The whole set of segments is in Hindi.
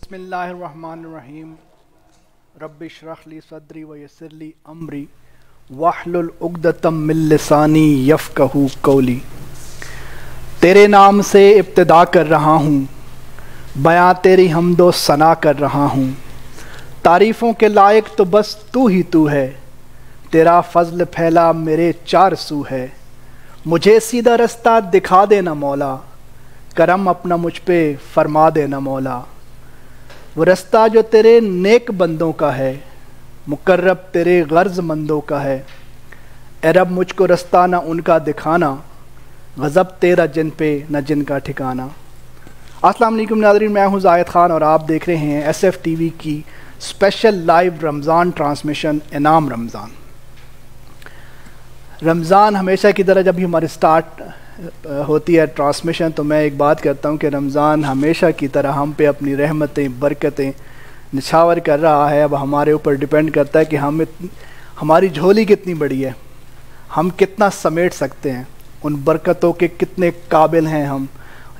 बिस्मिल्लाहिर्रहमानिर्रहीम। रब्बिश रह ली सदरी व यस्सिर ली अमरी वहलुल उक़दतम मिन लिसानी यफ़क़हू क़ौली। तेरे नाम से इब्तिदा कर रहा हूँ, बयां तेरी हम्दो सना कर रहा हूँ। तारीफ़ों के लायक तो बस तू ही तू है, तेरा फ़ज़ल फैला मेरे चार सू है। मुझे सीधा रास्ता दिखा देना मौला, करम अपना मुझ पे फरमा देना मौला। वो रास्ता जो तेरे नेक बंदों का है, मुकर्रब तेरे गर्ज़ मंदों का है। ए रब मुझको रास्ता ना उनका दिखाना, गज़ब तेरा जिन पे न जिन का ठिकाना। अस्सलाम वालेकुम नाज़रीन, मैं हूँ ज़ाहिद ख़ान और आप देख रहे हैं SF TV की स्पेशल लाइव रमज़ान ट्रांसमिशन इनाम रमज़ान। रमज़ान हमेशा की तरह जब भी हमारी स्टार्ट होती है ट्रांसमिशन, तो मैं एक बात करता हूँ कि रमज़ान हमेशा की तरह हम पे अपनी रहमतें बरकतें निछावर कर रहा है। अब हमारे ऊपर डिपेंड करता है कि हमारी झोली कितनी बड़ी है, हम कितना समेट सकते हैं, उन बरकतों के कितने काबिल हैं हम,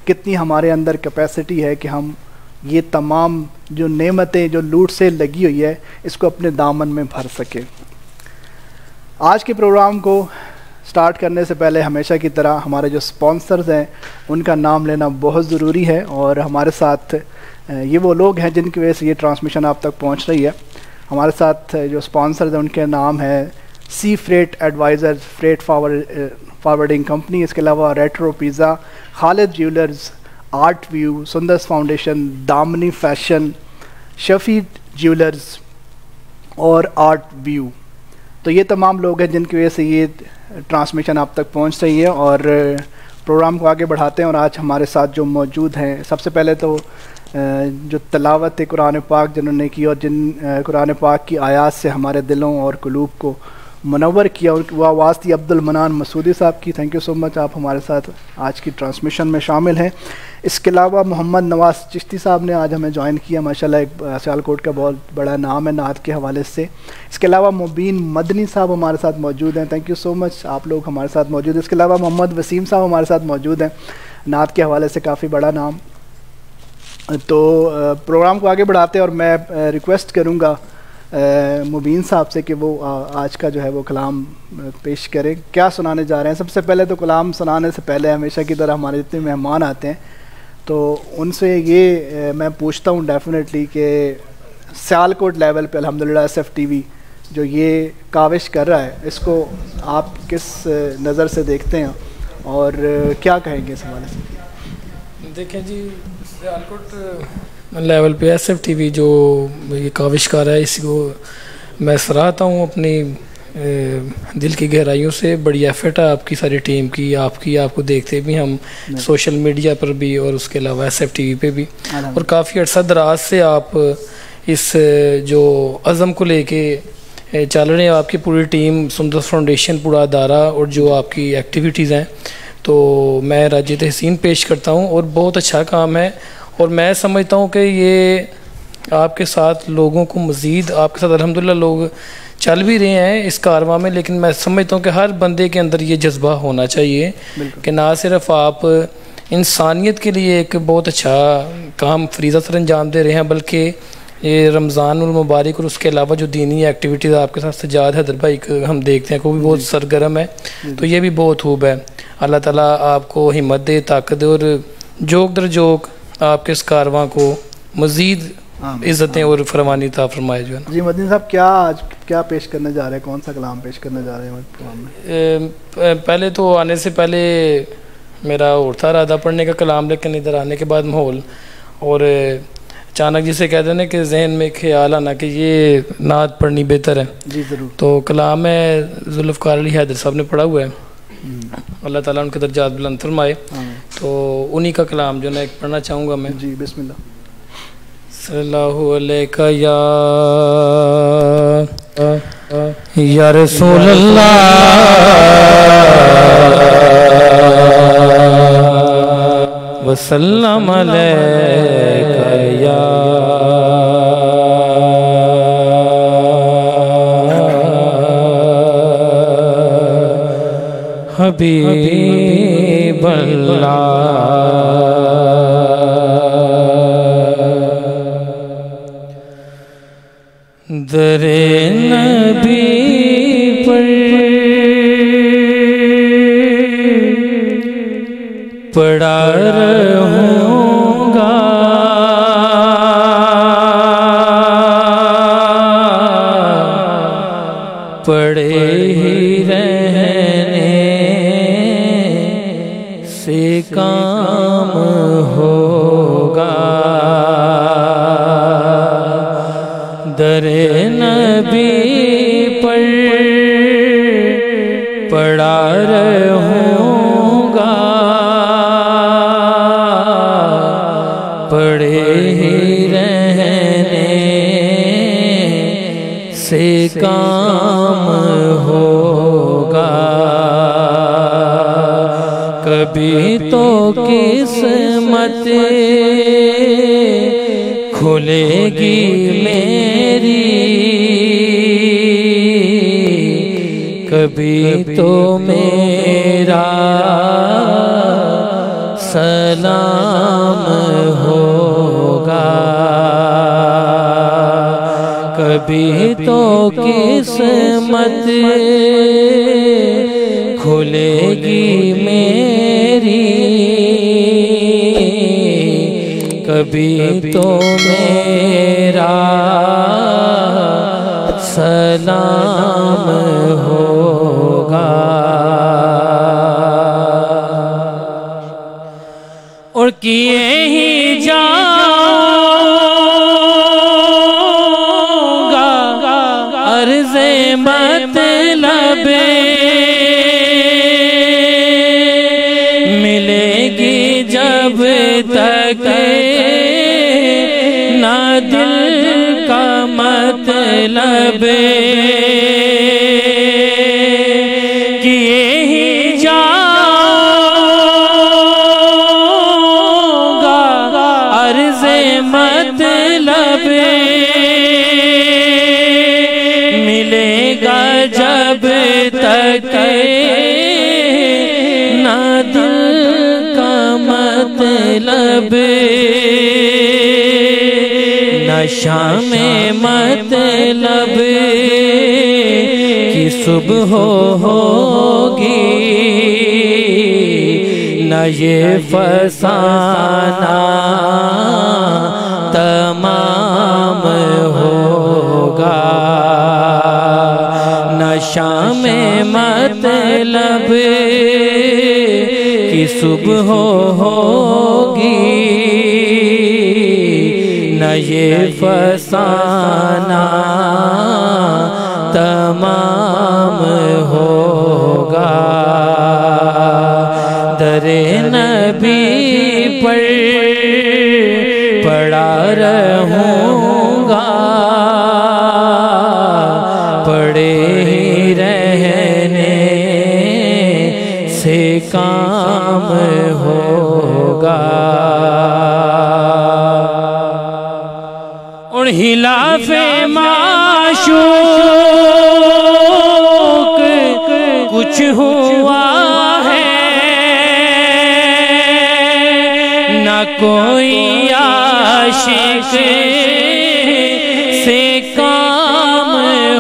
कितनी हमारे अंदर कैपेसिटी है कि हम ये तमाम जो नेमतें जो लूट से लगी हुई है इसको अपने दामन में भर सके। आज के प्रोग्राम को स्टार्ट करने से पहले हमेशा की तरह हमारे जो स्पॉन्सर्स हैं उनका नाम लेना बहुत ज़रूरी है, और हमारे साथ ये वो लोग हैं जिनकी वजह से ये ट्रांसमिशन आप तक पहुंच रही है। हमारे साथ जो स्पॉन्सर्स हैं उनके नाम है sea freight adviser freight forwarding company, इसके अलावा retro pizza, Khalid jewellers, art view, Sundars foundation, Damini fashion, Shafi jewellers और आर्ट व्यू। तो ये तमाम लोग हैं जिनकी वजह से ये ट्रांसमिशन आप तक पहुंच रही है। और प्रोग्राम को आगे बढ़ाते हैं, और आज हमारे साथ जो मौजूद हैं, सबसे पहले तो जो तलावत कुरान पाक जिन्होंने की और जिन कुरान पाक की आयात से हमारे दिलों और क़ुलूब को मुनव्वर किया, और वो आवाज़ थी अब्दुल मनान मसूदी साहब की। थैंक यू सो मच, आप हमारे साथ आज की ट्रांसमिशन में शामिल हैं। इसके अलावा मोहम्मद नवाज़ चिश्ती साहब ने आज हमें ज्वाइन किया, माशाल्लाह एक सियालकोट का बहुत बड़ा नाम है नात के हवाले से। इसके अलावा मुबीन मदनी साहब हमारे साथ मौजूद हैं, थैंक यू सो मच, आप लोग हमारे साथ मौजूद हैं। इसके अलावा मोहम्मद वसीम साहब हमारे साथ मौजूद हैं, नात के हवाले से काफ़ी बड़ा नाम। तो प्रोग्राम को आगे बढ़ाते हैं, और मैं रिक्वेस्ट करूँगा मुबीन साहब से कि वो आज का जो है वो कलाम पेश करें। क्या सुनाने जा रहे हैं? सबसे पहले तो कलाम सुनाने से पहले हमेशा की तरह हमारे जितने मेहमान आते हैं तो उनसे ये मैं पूछता हूँ डेफिनेटली कि सियालकोट लेवल पे अल्हम्दुलिल्लाह SF TV जो ये काविश कर रहा है, इसको आप किस नज़र से देखते हैं और क्या कहेंगे इस हवाले से? देखें जी, सियालकोट लेवल पे SF TV जो ये काविश कर रहा है, इसको मैं सराहता हूँ अपनी दिल की गहराइयों से। बड़ी एफर्ट है आपकी सारी टीम की, आपको देखते भी हम सोशल मीडिया पर भी और उसके अलावा SF TV पे भी, और काफ़ी अर्सा दराज से आप इस जो अज़म को लेके चल रहे हैं। आपकी पूरी टीम, सुंदर फाउंडेशन, पूरा अदारा और जो आपकी एक्टिविटीज़ हैं, तो मैं राजी तहसीन पेश करता हूँ, और बहुत अच्छा काम है। और मैं समझता हूँ कि ये आपके साथ लोगों को मज़ीद आपके साथ अल्हम्दुलिल्लाह लोग चल भी रहे हैं इस कारवां में, लेकिन मैं समझता हूँ कि हर बंदे के अंदर ये जज्बा होना चाहिए कि ना सिर्फ आप इंसानियत के लिए एक बहुत अच्छा काम फरीज़ा सर अंजाम दे रहे हैं, बल्कि ये रमज़ानुल मुबारक और उसके अलावा जो दीनी एक्टिविटीज़ आपके साथ सजाद हैदर भाई हम देखते हैं को भी बहुत सरगर्म है, तो ये भी बहुत खूब है। अल्लाह ताला आपको हिम्मत दे, ताकत दे, और जोक दर जोक आपके इस कारवां को मज़ीद इज़्ज़तें और फरमानी ता फरमाए जो है ना। जी मदनी साहब, क्या पेश करने जा रहे हैं, कौन सा कलाम पेश करने जा रहे हैं प्रोग्राम में? पहले तो आने से पहले मेरा और था इरादा पढ़ने का कलाम, लेकिन इधर आने के बाद माहौल और अचानक जिसे कहते हैं ना कि जहन में ख्याल आना कि ये नात पढ़नी बेहतर है। जी ज़रूर। तो कलाम है जुल्फ़कार अली हैदर साहब ने पढ़ा हुआ है, अल्लाह ताला उनके दर्जात बुलंद फरमाए। तो उन्हीं का कलाम जो मैं पढ़ना चाहूँगा मैं। जी बिस्मिल्लाह। सल्लल्लाहु अलैका या रसूल अल्लाह वसल्लम अलैका या हबीब अल्लाह। दरे नबी पर पढ़ा रहूँगा पढ़े ही रहने से काम होगा। दरे नबी पर पढ़ा रहूँगा पढ़े ही रहने से काम होगा। कभी तो किस्मत खुलेगी मेरी, कभी तो मेरा सलाम होगा। कभी तो किस्मत खुलेगी मेरी, कभी तो मेरा सलाम होगा। और किए ही जाऊंगा अर्ज़े मतलब मिलेगी जब तक ना दिल का मतलब। किए ही जाऊंगा अर्ज़े मतलब मिलेगा जब तक ना दिल का मतलब। नशा में मतलब कि सुबह होगी, न ये फसाना तमाम होगा। नशा में मतलब कि सुबह होगी, न ये फसाना तमाम होगा। दरे नबी पर पढ़ा रहूँगा पढ़े ही रहने से काम होगा। और हिलाफे माशूक कुछ हुआ है न कोई आशिक से काम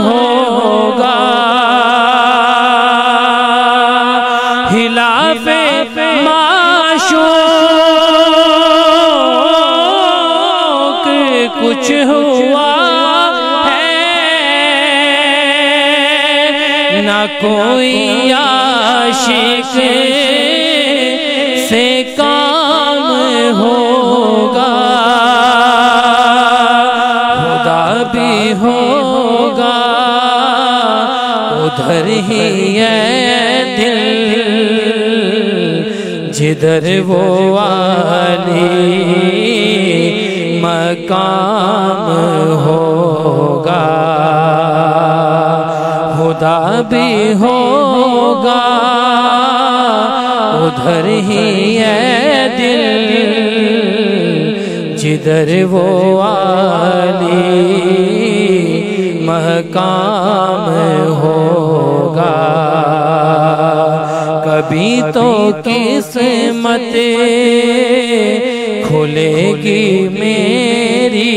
होगा। हिलाफे माशूक कुछ हुआ है न कोई आशिक से काम होगा। खुदा भी होगा उधर ही है दिल जिधर वो वाली मकाम होगा। खुदा भी होगा उधर ही है दिल जिधर वो वाली मकाम होगा। कभी तो किस्मत खुलेगी मेरी,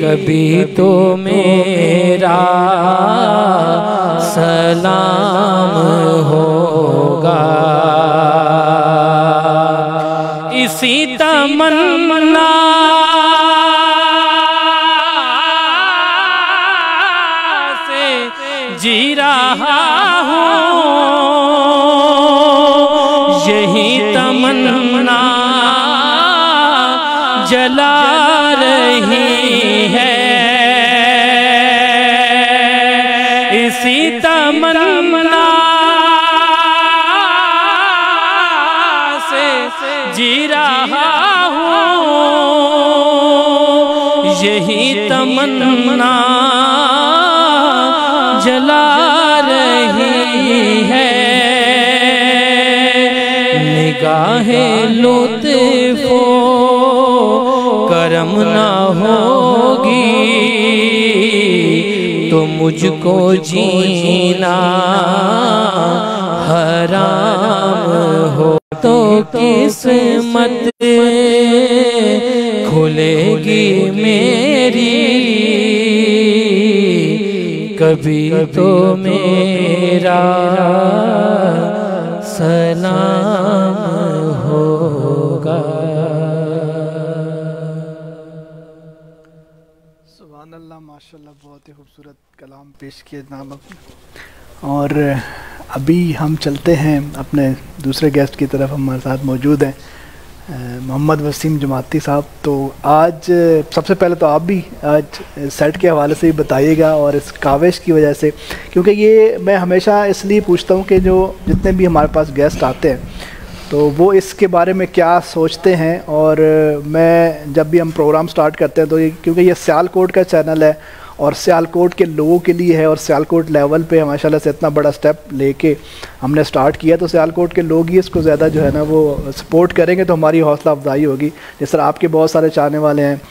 कभी तो मेरा सलाम होगा। इसी तमन्ना से जी रहा हूँ, यही तमन्ना जला रही है, इसी तमन्ना से जी रहा हूँ, यही तमन्ना जला रही है। निगाहे लुत्फ़ो करम ना होगी तो मुझको जीना हराम हो, तो किस्मत खुलेगी मेरी, कभी तो मेरा सलाम होगा। सुभान अल्लाह, माशाल्लाह, बहुत ही खूबसूरत कलाम पेश किए जनाब आपने। और अभी हम चलते हैं अपने दूसरे गेस्ट की तरफ। हमारे साथ मौजूद हैं मोहम्मद वसीम जमाती साहब। तो आज सबसे पहले तो आप भी आज सेट के हवाले से ही बताइएगा और इस काविश की वजह से, क्योंकि ये मैं हमेशा इसलिए पूछता हूँ कि जो जितने भी हमारे पास गेस्ट आते हैं तो वो इसके बारे में क्या सोचते हैं। और मैं जब भी हम प्रोग्राम स्टार्ट करते हैं तो ये, क्योंकि ये सियालकोट का चैनल है और सियालकोट के लोगों के लिए है और सियालकोट लेवल पे माशाल्लाह से इतना बड़ा स्टेप लेके हमने स्टार्ट किया, तो सियालकोट के लोग ही इसको ज़्यादा जो है ना वो सपोर्ट करेंगे तो हमारी हौसला अफजाई होगी। जिस तरह आपके बहुत सारे चाहने वाले हैं,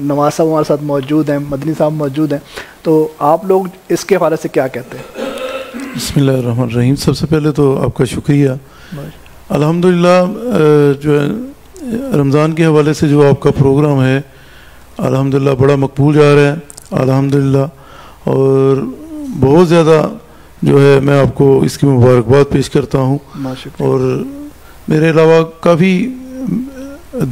नवाज साहब हमारे साथ मौजूद हैं, मदनी साहब मौजूद हैं, तो आप लोग इसके हवाले से क्या कहते हैं? बिस्मिल्लाहिर्रहमानिर्रहीम। सबसे पहले तो आपका शुक्रिया। अल्हम्दुलिल्लाह, जो है रमज़ान के हवाले से जो आपका प्रोग्राम है अल्हम्दुलिल्लाह बड़ा मकबूल जा रहा है अल्हम्दुलिल्लाह, और बहुत ज़्यादा जो है मैं आपको इसकी मुबारकबाद पेश करता हूँ। और मेरे अलावा काफ़ी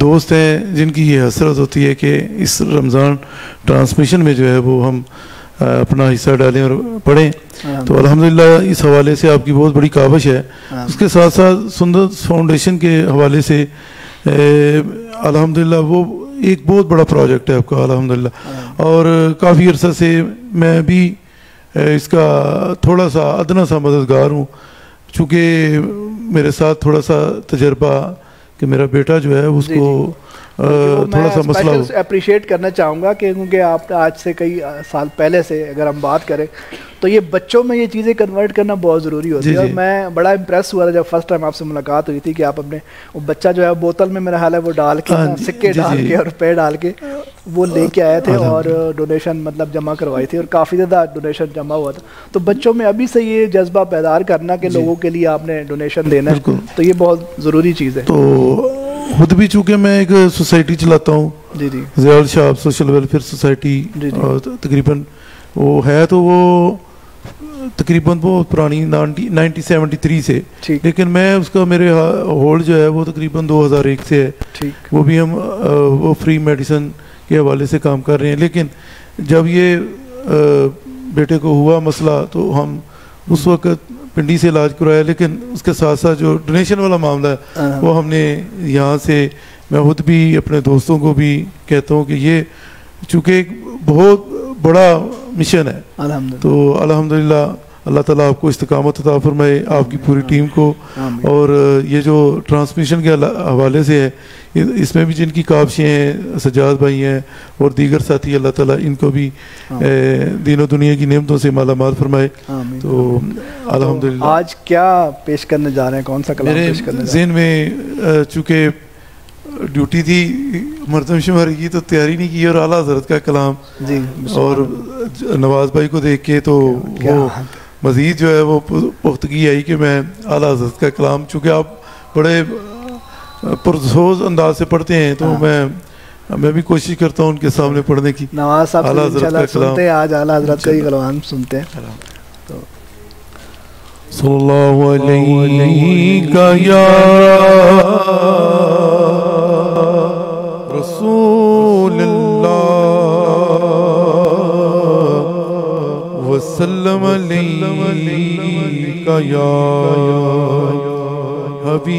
दोस्त हैं जिनकी ये हसरत होती है कि इस रमज़ान ट्रांसमिशन में जो है वो हम अपना हिस्सा डालें और पढ़ें, तो अल्हम्दुलिल्लाह इस हवाले से आपकी बहुत बड़ी काविश है। उसके साथ साथ सुंदर फाउंडेशन के हवाले से अल्हम्दुलिल्लाह वो एक बहुत बड़ा प्रोजेक्ट है आपका अल्हम्दुलिल्लाह, और काफ़ी अरसा से मैं भी इसका थोड़ा सा अदना सा मददगार हूँ, चूँकि मेरे साथ थोड़ा सा तजर्बा कि मेरा बेटा जो है उसको थोड़ा सा मसला हो। अप्रिशिएट करना चाहूँगा कि क्योंकि आप आज से कई साल पहले से अगर हम बात करें तो ये बच्चों में ये चीज़ें कन्वर्ट करना बहुत ज़रूरी होती है। और मैं बड़ा इम्प्रेस हुआ था जब फर्स्ट टाइम आपसे मुलाकात हुई थी कि आप अपने वो बच्चा जो है बोतल में मेरा हाल है वो डाल के सिक्के डाल के और रुपये डाल के वो लेके आए थे और डोनेशन मतलब जमा करवाई थी और काफ़ी ज़्यादा डोनेशन जमा हुआ था। तो बच्चों में अभी से ये जज्बा पैदा करना कि लोगों के लिए आपने डोनेशन देना है, तो ये बहुत ज़रूरी चीज़ है। तो खुद भी चूँकि मैं एक सोसाइटी चलाता हूँ, Ziaul Shah social welfare society, तकरीबन वो है तो वो तकरीबन वो पुरानी 1973 से, लेकिन मैं उसका मेरे होल्ड जो है वो तकरीबन 2001 से है। वो भी हम वो फ्री मेडिसिन के हवाले से काम कर रहे हैं। लेकिन जब ये बेटे को हुआ मसला तो हम उस वक्त पिंडी से इलाज करवाया, लेकिन उसके साथ साथ जो डोनेशन वाला मामला है वो हमने यहाँ से, मैं खुद भी अपने दोस्तों को भी कहता हूँ कि ये चूँकि एक बहुत बड़ा मिशन है, तो अल्हम्दुलिल्लाह अल्लाह ताला आपको इस्तिकामत अता फरमाए, आपकी पूरी टीम को। और ये जो ट्रांसमिशन के हवाले से है इसमें भी जिनकी काबशें हैं, सज्जाद भाई हैं और दीगर साथी, अल्लाह ताला इनको भी दीनों दुनिया की नेमतों से मालामाल फरमाए। तो अल्हम्दुलिल्लाह आज क्या पेश करने जा रहे हैं, कौन सा कलाम पेश करने जा रहे हैं? ज़हन में चूँकि ड्यूटी थी मरदमशुमारी की तो तैयारी नहीं की, और आला हज़रत का कलाम जी और नवाज भाई को देख के तो वो मज़ीद जो है वो पुख्तगी आई कि मैं आला हज़रत का कलाम, चूँकि आप बड़े पुरजोर अंदाज से पढ़ते हैं तो मैं भी कोशिश करता हूँ उनके सामने पढ़ने की। नवाज साहब आला हज़रत का सुनते हैं, आज आला हज़रत का ही कलाम सुनते हैं। तो सल्लल्लाहु अलैहि या का या हबीब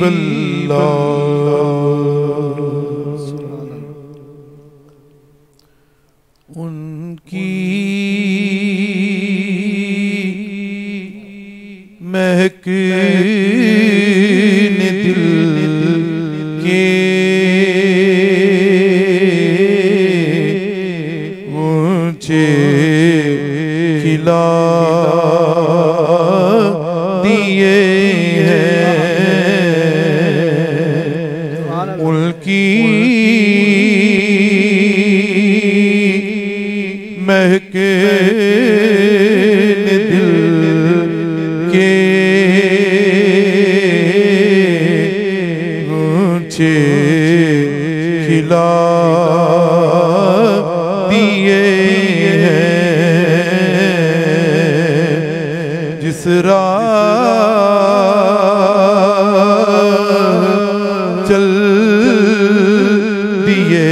अल्लाह। उनकी महक ने दिल के ऊंचे खिला दिए हैं। उनकी महक ने दिल के ऊंचे खिला दिए हैं। जिस राह चल दिए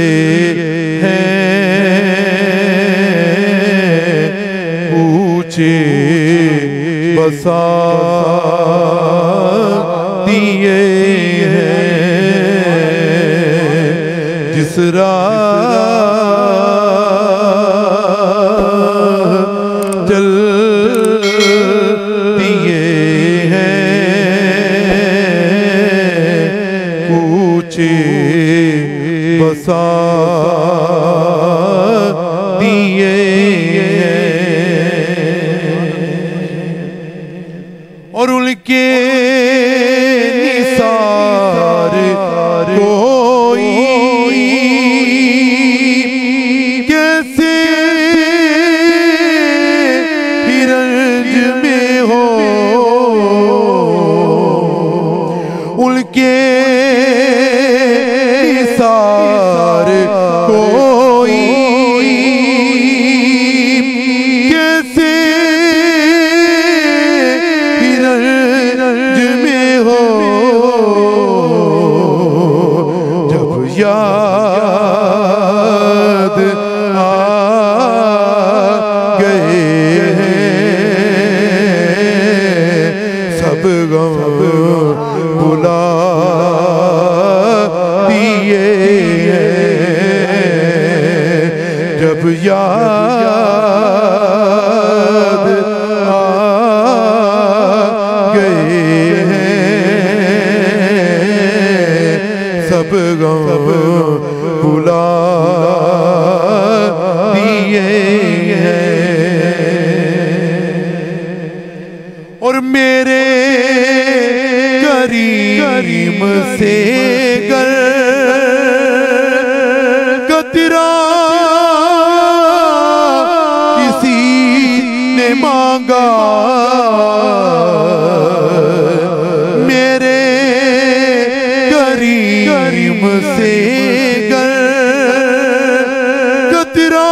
ऊंचे बसा दिए हैं। जिस राह चल दिए हैं ऊंचे बसा दिए और उनके निसार कोई कैसे हिरंज में हो। उनके निसार कोई कैसे याद आ गए सब गम बुला दिए जब याद आ गए सब गम बुला दिए और मेरे करीम से गर कतरा किसी ने मांगा मेरे करीम से गर कतरा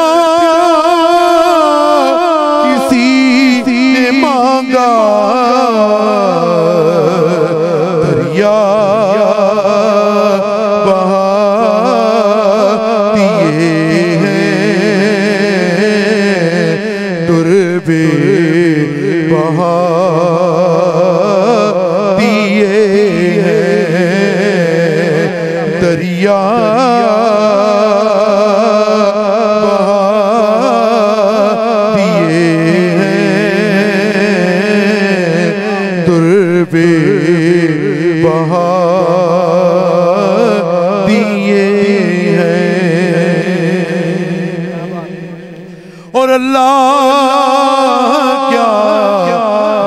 किसी ने मांगा दरिया बहा दिए हैं दुर्बे बहा दिए हैं दरिया बहा दिए हैं दुर्बे बहा दिए हैं और अल्लाह क्या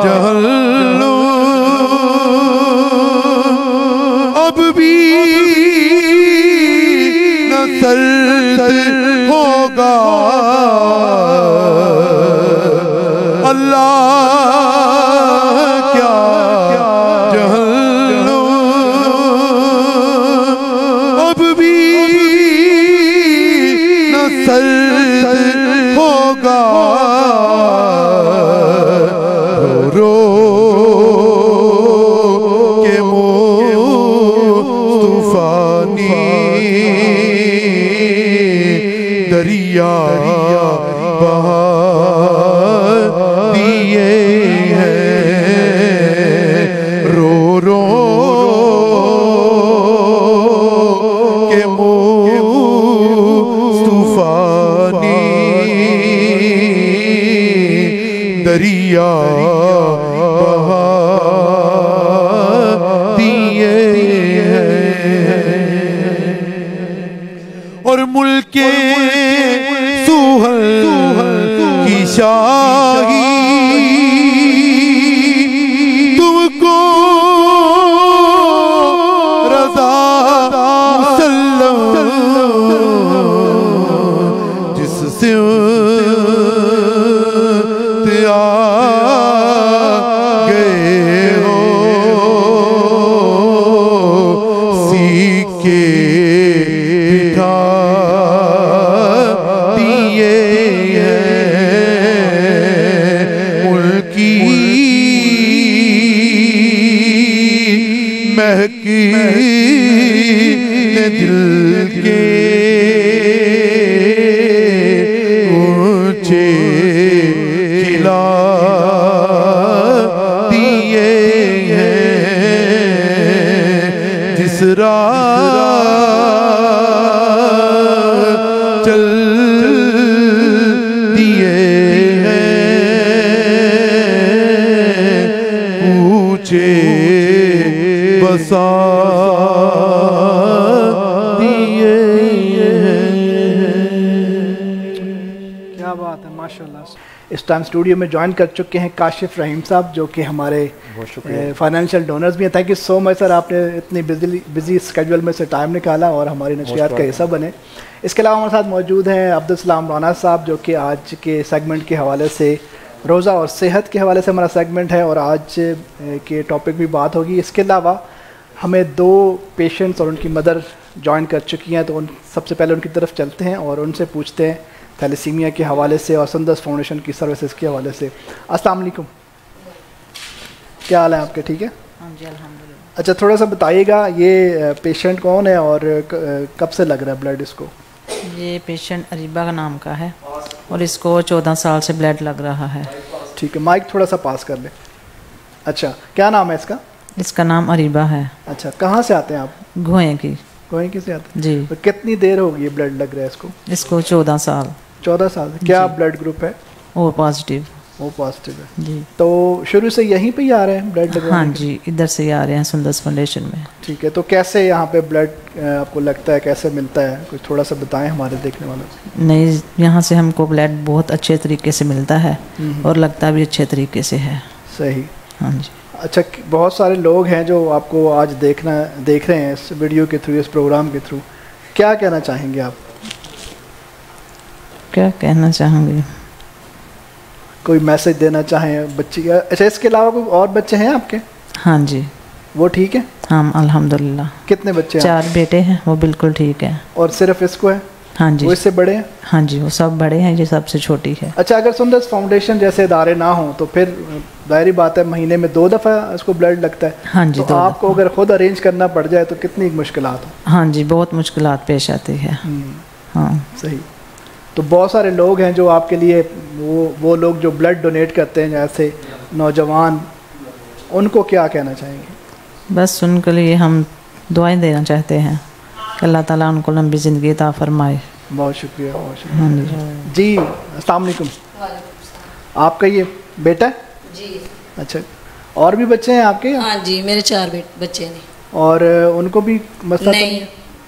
जहल्लू अब भी न सर्द होगा अल्लाह क्या जहल्लू अब भी न सर्द होगा रो के तूफानी दरिया बहा दरिया बहा दिए और मुल्के सुहल की शाही तुमको रज़ा मुसल्लम जिससे आ गए हो सीखे बिठा दिए उनकी महकी दिल के ऊंचे खिला दिए जिस राह चल दिए ऊंचे बसा दिए। क्या बात है, माशाल्लाह। इस टाइम स्टूडियो में ज्वाइन कर चुके हैं काशिफ रहीम साहब, जो कि हमारे फाइनेंशियल डोनर्स भी हैं। Thank you so much sir, आपने इतनी बिजी स्केड्यूल में से टाइम निकाला और हमारी नशियात का हिस्सा बने। इसके अलावा हमारे साथ मौजूद हैं अब्दुल सलाम राना साहब, जो कि आज के सेगमेंट के हवाले से रोज़ा और सेहत के हवाले से हमारा सेगमेंट है और आज के टॉपिक भी बात होगी। इसके अलावा हमें 2 पेशेंट्स और उनकी मदर ज्वाइन कर चुकी हैं, तो उन सबसे पहले उनकी तरफ चलते हैं और उनसे पूछते हैं थैलेसीमिया के हवाले से और संदस फाउंडेशन की सर्विसेज के हवाले से। अस्सलाम वालेकुम, क्या हाल है आपके? ठीक है, हाँ जी अल्हम्दुलिल्लाह। अच्छा, थोड़ा सा बताइएगा ये पेशेंट कौन है और कब से लग रहा है ब्लड इसको? ये पेशेंट अरीबा का नाम का है और इसको 14 साल से ब्लड लग रहा है। ठीक है, माइक थोड़ा सा पास कर ले। अच्छा, क्या नाम है इसका? इसका नाम अरीबा है। अच्छा, कहाँ से आते हैं आप? गोए की। गोए की से आते हैं जी। तो कितनी देर हो गई ब्लड लग रहा है इसको? इसको 14 साल। 14 साल। क्या ब्लड ग्रुप है? O positive. ओ पॉजिटिव है जी। तो शुरू से यहीं पे ही आ रहे हैं ब्लड लगवाने? हाँ जी, इधर से ही आ रहे हैं सुंदस फाउंडेशन में। ठीक है, तो कैसे यहाँ पे ब्लड आपको लगता है, कैसे मिलता है, कुछ थोड़ा सा बताएं हमारे देखने वालों को। नहीं, यहाँ से हमको ब्लड बहुत अच्छे तरीके से मिलता है और लगता भी अच्छे तरीके से है। सही। हाँ जी। अच्छा, बहुत सारे लोग हैं जो आपको आज देख रहे हैं इस वीडियो के थ्रू, इस प्रोग्राम के थ्रू, क्या कहना चाहेंगे आप? क्या कहना चाहूँगी? कोई मैसेज देना चाहें बच्चे? अच्छा, इसके अलावा कोई और बच्चे हैं आपके? हाँ जी। वो ठीक है? हाँ अल्हम्दुलिल्लाह। कितने बच्चे हैं? 4 बेटे हैं, वो बिल्कुल ठीक है। और सिर्फ इसको है? हाँ जी। वो इससे बड़े हैं? हाँ जी, वो सब बड़े हैं, ये सबसे छोटी है। अच्छा, अगर सुंदस फाउंडेशन जैसे इदारे ना हों तो फिर जाहिर बात है महीने में 2 दफ़ा इसको ब्लड लगता है। हाँ जी। तो आपको अगर खुद अरेंज करना पड़ जाए तो कितनी मुश्किलात हो? हाँ जी, बहुत मुश्किलात पेश आती है। हाँ सही। तो बहुत सारे लोग हैं जो आपके लिए वो लोग जो ब्लड डोनेट करते हैं, जैसे नौजवान, उनको क्या कहना चाहेंगे? बस उनके लिए हम दुआएं देना चाहते हैं कि अल्लाह ताला उनको लंबी ज़िंदगी अता फरमाए। बहुत शुक्रिया, बहुत शुक्रिया। हाँ जी। जी, अस्सलाम वालेकुम। आपका ये बेटा है? जी। अच्छा, और भी बच्चे हैं आपके? हाँ जी, मेरे 4 बच्चे हैं। और उनको भी मसला? नहीं,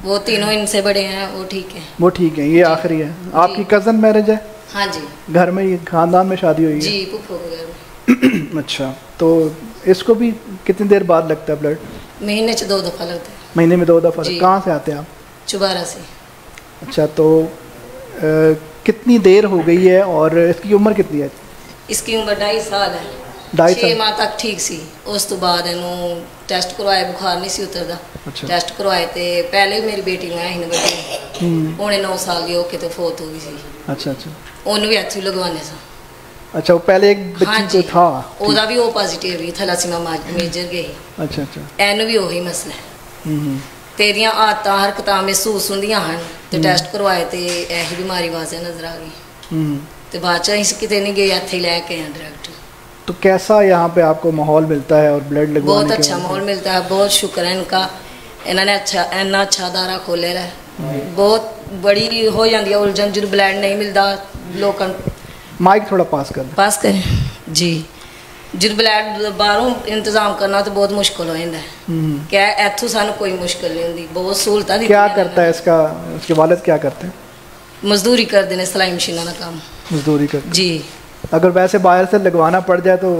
वो तीनों इनसे बड़े हैं, वो ठीक है। वो ठीक है, ये आखिरी है। आपकी कज़न मैरिज है? हाँ जी। घर में ही, खानदान में शादी हुई है? जी, फूफो के घर में। अच्छा, तो इसको भी कितनी देर बाद लगता है ब्लड? महीने से 2 दफ़ा लगता है। महीने में 2 दफ़ा? कहाँ से आते हैं आप? चुबारा से। अच्छा, तो कितनी देर हो गई है और इसकी उम्र कितनी है? इसकी उम्र 2.5 साल है। 2.5 साल? 6 माह तक ठीक सी, उस तो बाद इन्हों टेस्ट करवाए, बुखार नहीं सी उतरदा। अच्छा। टेस्ट करवाए थे पहले मेरी बेटी ਨੂੰ ਆਈ ਨੇ ਬੇਟੀ ਉਹਨੇ 9 ਸਾਲ ਦੀ ਹੋ ਕੇ ਤੇ ਫੋਤ ਹੋ ਗਈ ਸੀ। अच्छा अच्छा। ਉਹਨੂੰ ਵੀ ਇੱਥੇ ਲਗਵਾਉਣੇ ਸਾਂ। अच्छा, वो पहले एक बच्ची को था? ਉਹਦਾ ਵੀ ਉਹ ਪੋਜ਼ਿਟਿਵ ਹੀ ਥੈਲਾਸੀਮਾ ਮੇਜਰ ਗਈ। अच्छा अच्छा। ਇਹਨੂੰ ਵੀ ਉਹੀ ਮਸਲਾ ਹੈ। ਤੇਰੀਆਂ ਆਦਤਾਂ ਹਰਕਤਾਂ ਮਹਿਸੂਸ ਹੁੰਦੀਆਂ ਹਨ ਤੇ ਟੈਸਟ ਕਰਵਾਏ ਤੇ ਇਹੀ ਬਿਮਾਰੀ ਵਾਜ਼ੇ ਨਜ਼ਰ ਆ ਗਈ ਤੇ ਬਾਅਦ ਚ ਅਸੀਂ ਕਿਤੇ ਨਹੀਂ ਗਏ, ਇੱਥੇ ਲੈ ਕੇ ਆਏ डायरेक्ट। तो कैसा यहाँ पे आपको माहौल मिलता है और ब्लड लगवाने? बहुत अच्छा माहौल मिलता है, बहुत शुक्र है इनका। इन्होंने अच्छा इन्ना अच्छा दारा खोले है। बहुत बड़ी हो जाती है उलझन जो ब्लड नहीं मिलता लोगों। माइक थोड़ा पास कर। पास करें जी जब ब्लड बाहरों इंतजाम करना तो बहुत मुश्किल हो जाता है क्या इथों सानू कोई मुश्किल नहीं होती बहुत सहूलत दी क्या करता है इसका उसके वालिद क्या करते हैं मजदूरी करते हैं सिलाई मशीनों का काम मजदूरी करते जी अगर वैसे बाहर से लगवाना पड़ जाए तो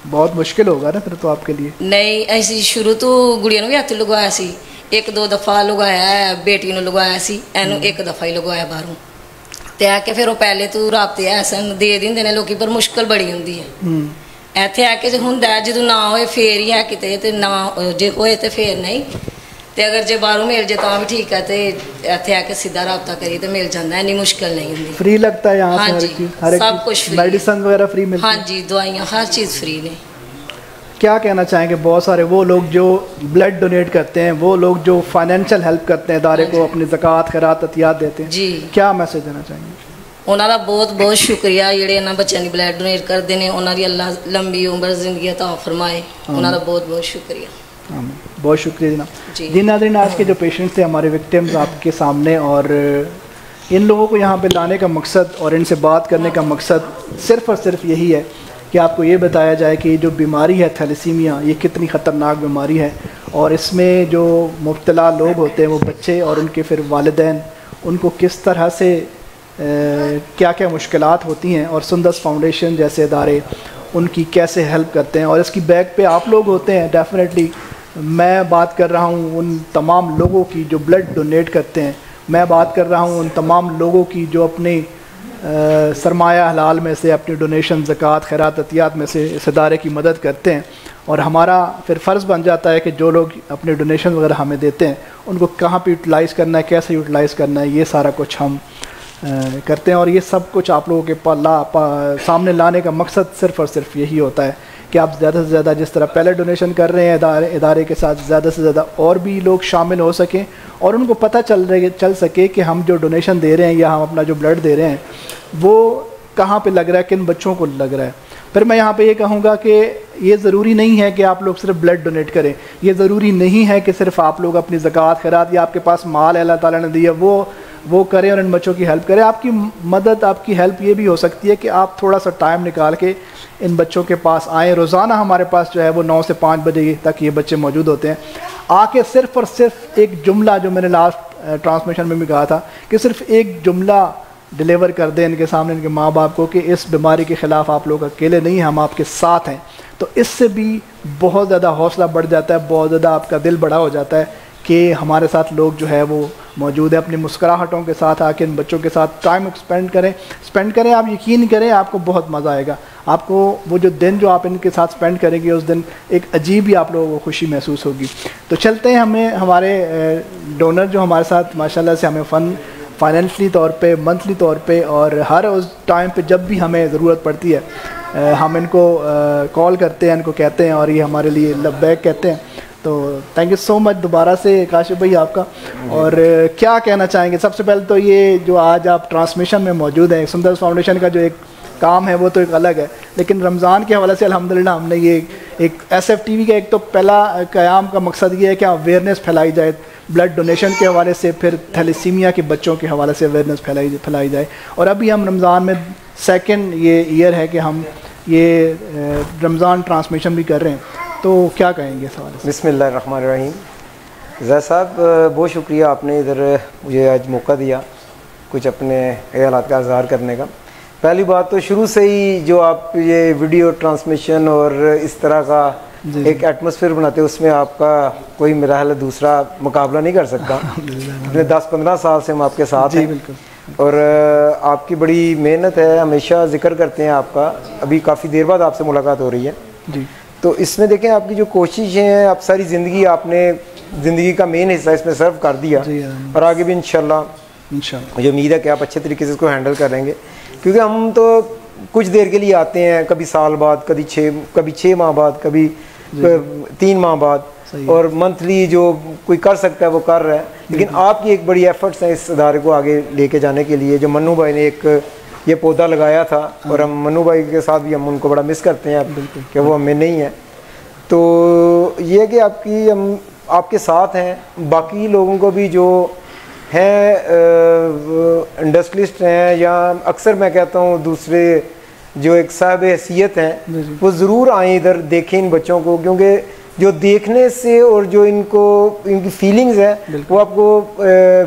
बहुत मुश्किल होगा ना फिर तो आपके लिए नहीं ऐसी शुरू तो गुड़िया भी हथ लगवाया सी एक दो दफ़ा लगवाया है बेटी ने लगवाया सी एनू एक दफ़ा ही लगवाया बाहरों ते आके फिर वो पहले तो राबते ऐसा दे देंगे ने लोग पर मुश्किल बड़ी होंगी है इत्थे आके जो होंगे जो ना होए फिर ही है किते ना जे होए तो फिर नहीं तो अगर जे बाहरों मिल जाए तो भी ठीक है तो इत्थे आके सीधा राबता करिए तो मिल जाता है इन्नी मुश्किल नहीं होंगी फ्री लगता है यहाँ हाँ से जी सब कुछ मेडिसिन वगैरह फ्री मिलती हाँ जी दवाइयाँ हर चीज़ फ्री ने क्या कहना चाहेंगे बहुत सारे वो लोग जो ब्लड डोनेट करते हैं वो लोग जो फाइनेंशियल हेल्प करते हैं इदारे को अपनी ज़कात खैरात अतियात देते हैं जी क्या मैसेज देना चाहेंगे उन्होंने बहुत बहुत शुक्रिया ਜਿਹੜੇ ਇਹਨਾਂ ਬੱਚਿਆਂ ਦੀ ਬਲੱਡ ਡੋਨੇਟ ਕਰਦੇ ਨੇ ਉਹਨਾਂ ਦੀ ਅੱਲਾ लंबी उम्र ज़िंदगी अता फरमाए उन्होंने बहुत बहुत शुक्रिया बहुत शुक्रिया जनाब जी नाज़रीन आज के जो पेशेंट्स थे हमारे विक्टिम्स आपके सामने और इन लोगों को यहाँ पे लाने का मकसद और इनसे बात करने का मकसद सिर्फ़ और सिर्फ यही है कि आपको ये बताया जाए कि जो बीमारी है थैलेसीमिया ये कितनी ख़तरनाक बीमारी है और इसमें जो मुब्तला लोग होते हैं वो बच्चे और उनके फिर वालिदैन उनको किस तरह से क्या क्या मुश्किलात होती हैं और सुंदस फाउंडेशन जैसे इदारे उनकी कैसे हेल्प करते हैं और इसकी बैक पे आप लोग होते हैं डेफिनेटली मैं बात कर रहा हूँ उन तमाम लोगों की जो ब्लड डोनेट करते हैं मैं बात कर रहा हूँ उन तमाम लोगों की जो अपने सरमाया हलाल में से अपनी डोनेशन ज़कात खैरात अतियात में से इस इदारे की मदद करते हैं और हमारा फिर फ़र्ज़ बन जाता है कि जो लोग अपने डोनेशन वगैरह हमें देते हैं उनको कहाँ पे यूटिलाइज़ करना है कैसे यूटिलाइज़ करना है ये सारा कुछ हम करते हैं और ये सब कुछ आप लोगों के सामने लाने का मकसद सिर्फ़ और सिर्फ यही होता है कि आप ज़्यादा से ज़्यादा जिस तरह पहले डोनेशन कर रहे हैं इदारे के साथ ज़्यादा से ज़्यादा और भी लोग शामिल हो सकें और उनको पता चल सके कि हम जो डोनेशन दे रहे हैं या हम अपना जो ब्लड दे रहे हैं वो कहाँ पे लग रहा है किन बच्चों को लग रहा है। फिर मैं यहाँ पे ये कहूँगा कि ये ज़रूरी नहीं है कि आप लोग सिर्फ ब्लड डोनेट करें, ये ज़रूरी नहीं है कि सिर्फ आप लोग अपनी ज़कात खैरात या आपके पास माल अल्लाह ताला ने दिया वो करें और इन बच्चों की हेल्प करें। आपकी मदद आपकी हेल्प ये भी हो सकती है कि आप थोड़ा सा टाइम निकाल के इन बच्चों के पास आएँ। रोज़ाना हमारे पास जो है वो 9 से 5 बजे तक ये बच्चे मौजूद होते हैं। आके सिर्फ़ और सिर्फ एक जुमला जो मैंने लास्ट ट्रांसमिशन में भी कहा था कि सिर्फ एक जुमला डिलीवर कर दें इनके सामने इनके माँ बाप को कि इस बीमारी के ख़िलाफ़ आप लोग अकेले नहीं हैं, हम आपके साथ हैं। तो इससे भी बहुत ज़्यादा हौसला बढ़ जाता है, बहुत ज़्यादा आपका दिल बड़ा हो जाता है कि हमारे साथ लोग जो है वो मौजूद है। अपनी मुस्कुराहटों के साथ आके इन बच्चों के साथ टाइम स्पेंड करें। आप यकीन करें आपको बहुत मज़ा आएगा। आपको वो जो दिन जो आप इनके साथ स्पेंड करेंगे उस दिन एक अजीब ही आप लोगों को खुशी महसूस होगी। तो चलते हैं, हमें हमारे डोनर जो हमारे साथ माशाल्लाह से हमें फाइनेंशली तौर पे मंथली तौर पे और हर उस टाइम पे जब भी हमें ज़रूरत पड़ती है हम इनको कॉल करते हैं, इनको कहते हैं और ये हमारे लिए लब्बैक कहते हैं। तो थैंक यू सो मच दोबारा से काशिफ भाई आपका। और क्या कहना चाहेंगे? सबसे पहले तो ये जो आज आप ट्रांसमिशन में मौजूद हैं, सुंदस फाउंडेशन का जो एक काम है वो तो एक अलग है, लेकिन रमज़ान के हवाले से अल्हम्दुलिल्लाह हमने ये एक SFTV का एक तो पहला क़याम का मकसद ये है कि अवेयरनेस फैलाई जाए ब्लड डोनेशन के हवाले से, फिर थैलेसीमिया के बच्चों के हवाले से अवेयरनेस फैलाई जाए। और अभी हम रमज़ान में सेकंड ये ईयर है कि हम ये रमज़ान ट्रांसमिशन भी कर रहे हैं। तो क्या कहेंगे इस हवाले से? बिस्मिल्लाहिर्रहमानिर्रहीम। ज़ैद साहब बहुत शुक्रिया, आपने इधर मुझे आज मौका दिया कुछ अपने ख्यालात का इज़हार करने का। पहली बात तो शुरू से ही जो आप ये वीडियो ट्रांसमिशन और इस तरह का एक एटमॉस्फेयर बनाते हैं उसमें आपका कोई मेरा ख्याल दूसरा मुकाबला नहीं कर सकता। अपने 10-15 साल से हम आपके साथ हैं और आपकी बड़ी मेहनत है, हमेशा जिक्र करते हैं आपका। अभी काफ़ी देर बाद आपसे मुलाकात हो रही है जी। तो इसमें देखें आपकी जो कोशिशें हैं, आप सारी ज़िंदगी आपने ज़िंदगी का मेन हिस्सा इसमें सर्व कर दिया और आगे भी इंशाल्लाह मुझे उम्मीद है कि आप अच्छे तरीके से इसको हैंडल करेंगे। क्योंकि हम तो कुछ देर के लिए आते हैं, कभी साल बाद, कभी 6 माह बाद, कभी 3 माह बाद, और मंथली जो कोई कर सकता है वो कर रहा है। लेकिन आपकी एक बड़ी एफर्ट्स हैं इस अदारे को आगे लेके जाने के लिए। जो मन्नू भाई ने एक ये पौधा लगाया था और हम मन्नू भाई के साथ भी हम उनको बड़ा मिस करते हैं कि वो हमें नहीं है। तो ये कि हम आपके साथ हैं। बाकी लोगों को भी जो हैं इंडस्ट्रियलिस्ट हैं या अक्सर मैं कहता हूँ दूसरे जो एक साहब हैसियत हैं वो ज़रूर आए इधर, देखें इन बच्चों को, क्योंकि जो देखने से और जो इनकी फीलिंग्स है वो आपको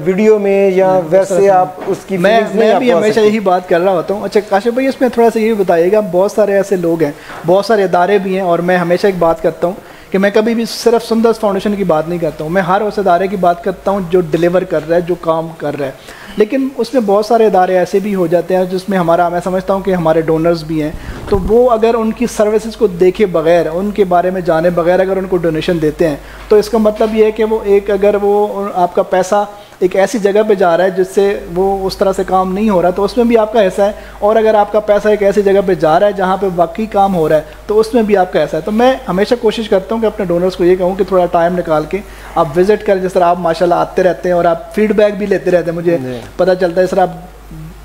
वीडियो में या वैसे आप उसकी मैं भी हमेशा यही बात कर रहा होता हूँ। अच्छा काशिफ भाई, इसमें थोड़ा सा ये बताइएगा, बहुत सारे ऐसे लोग हैं, बहुत सारे इदारे भी हैं, और मैं हमेशा एक बात करता हूँ कि मैं कभी भी सिर्फ सुंदर फाउंडेशन की बात नहीं करता हूँ, मैं हर उस इदारे की बात करता हूँ जो डिलीवर कर रहा है, जो काम कर रहा है। लेकिन उसमें बहुत सारे इदारे ऐसे भी हो जाते हैं जिसमें मैं समझता हूँ कि हमारे डोनर्स भी हैं, तो वो अगर उनकी सर्विसेज को देखे बगैर, उनके बारे में जाने बगैर अगर उनको डोनेशन देते हैं, तो इसका मतलब ये है कि वो अगर वो आपका पैसा एक ऐसी जगह पे जा रहा है जिससे वो उस तरह से काम नहीं हो रहा, तो उसमें भी आपका हिस्सा है। और अगर आपका पैसा एक ऐसी जगह पे जा रहा है जहाँ पे वाकई काम हो रहा है, तो उसमें भी आपका हिस्सा है। तो मैं हमेशा कोशिश करता हूँ कि अपने डोनर्स को ये कहूँ कि थोड़ा टाइम निकाल के आप विज़िट करें। जिस तरह आप माशाल्लाह आते रहते हैं और आप फीडबैक भी लेते रहते हैं, मुझे पता चलता है। इस तरह आप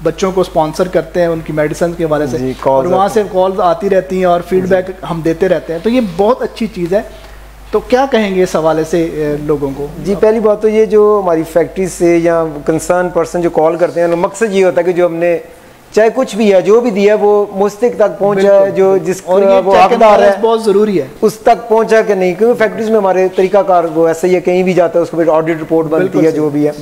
बच्चों को स्पॉन्सर करते हैं उनकी मेडिसिन के हवाले से, और वहाँ से कॉल्स आती रहती हैं और फीडबैक हम देते रहते हैं, तो ये बहुत अच्छी चीज़ है। तो क्या कहेंगे इस हवाले से लोगों को? जी, पहली बात तो ये जो हमारी फैक्ट्री से या कंसर्न पर्सन जो कॉल करते हैं, मकसद ये होता है कि जो हमने चाहे कुछ भी है, जो भी दिया है वो मुस्तक तक पहुंचा है, जो जिसका वो हकदार है बहुत ज़रूरी है उस तक पहुंचा कि नहीं। क्योंकि फैक्ट्रीज में हमारे तरीकाकार वो ऐसे ही है, कहीं भी जाता है उसको फिर ऑडिट रिपोर्ट बनती है, जो भी है।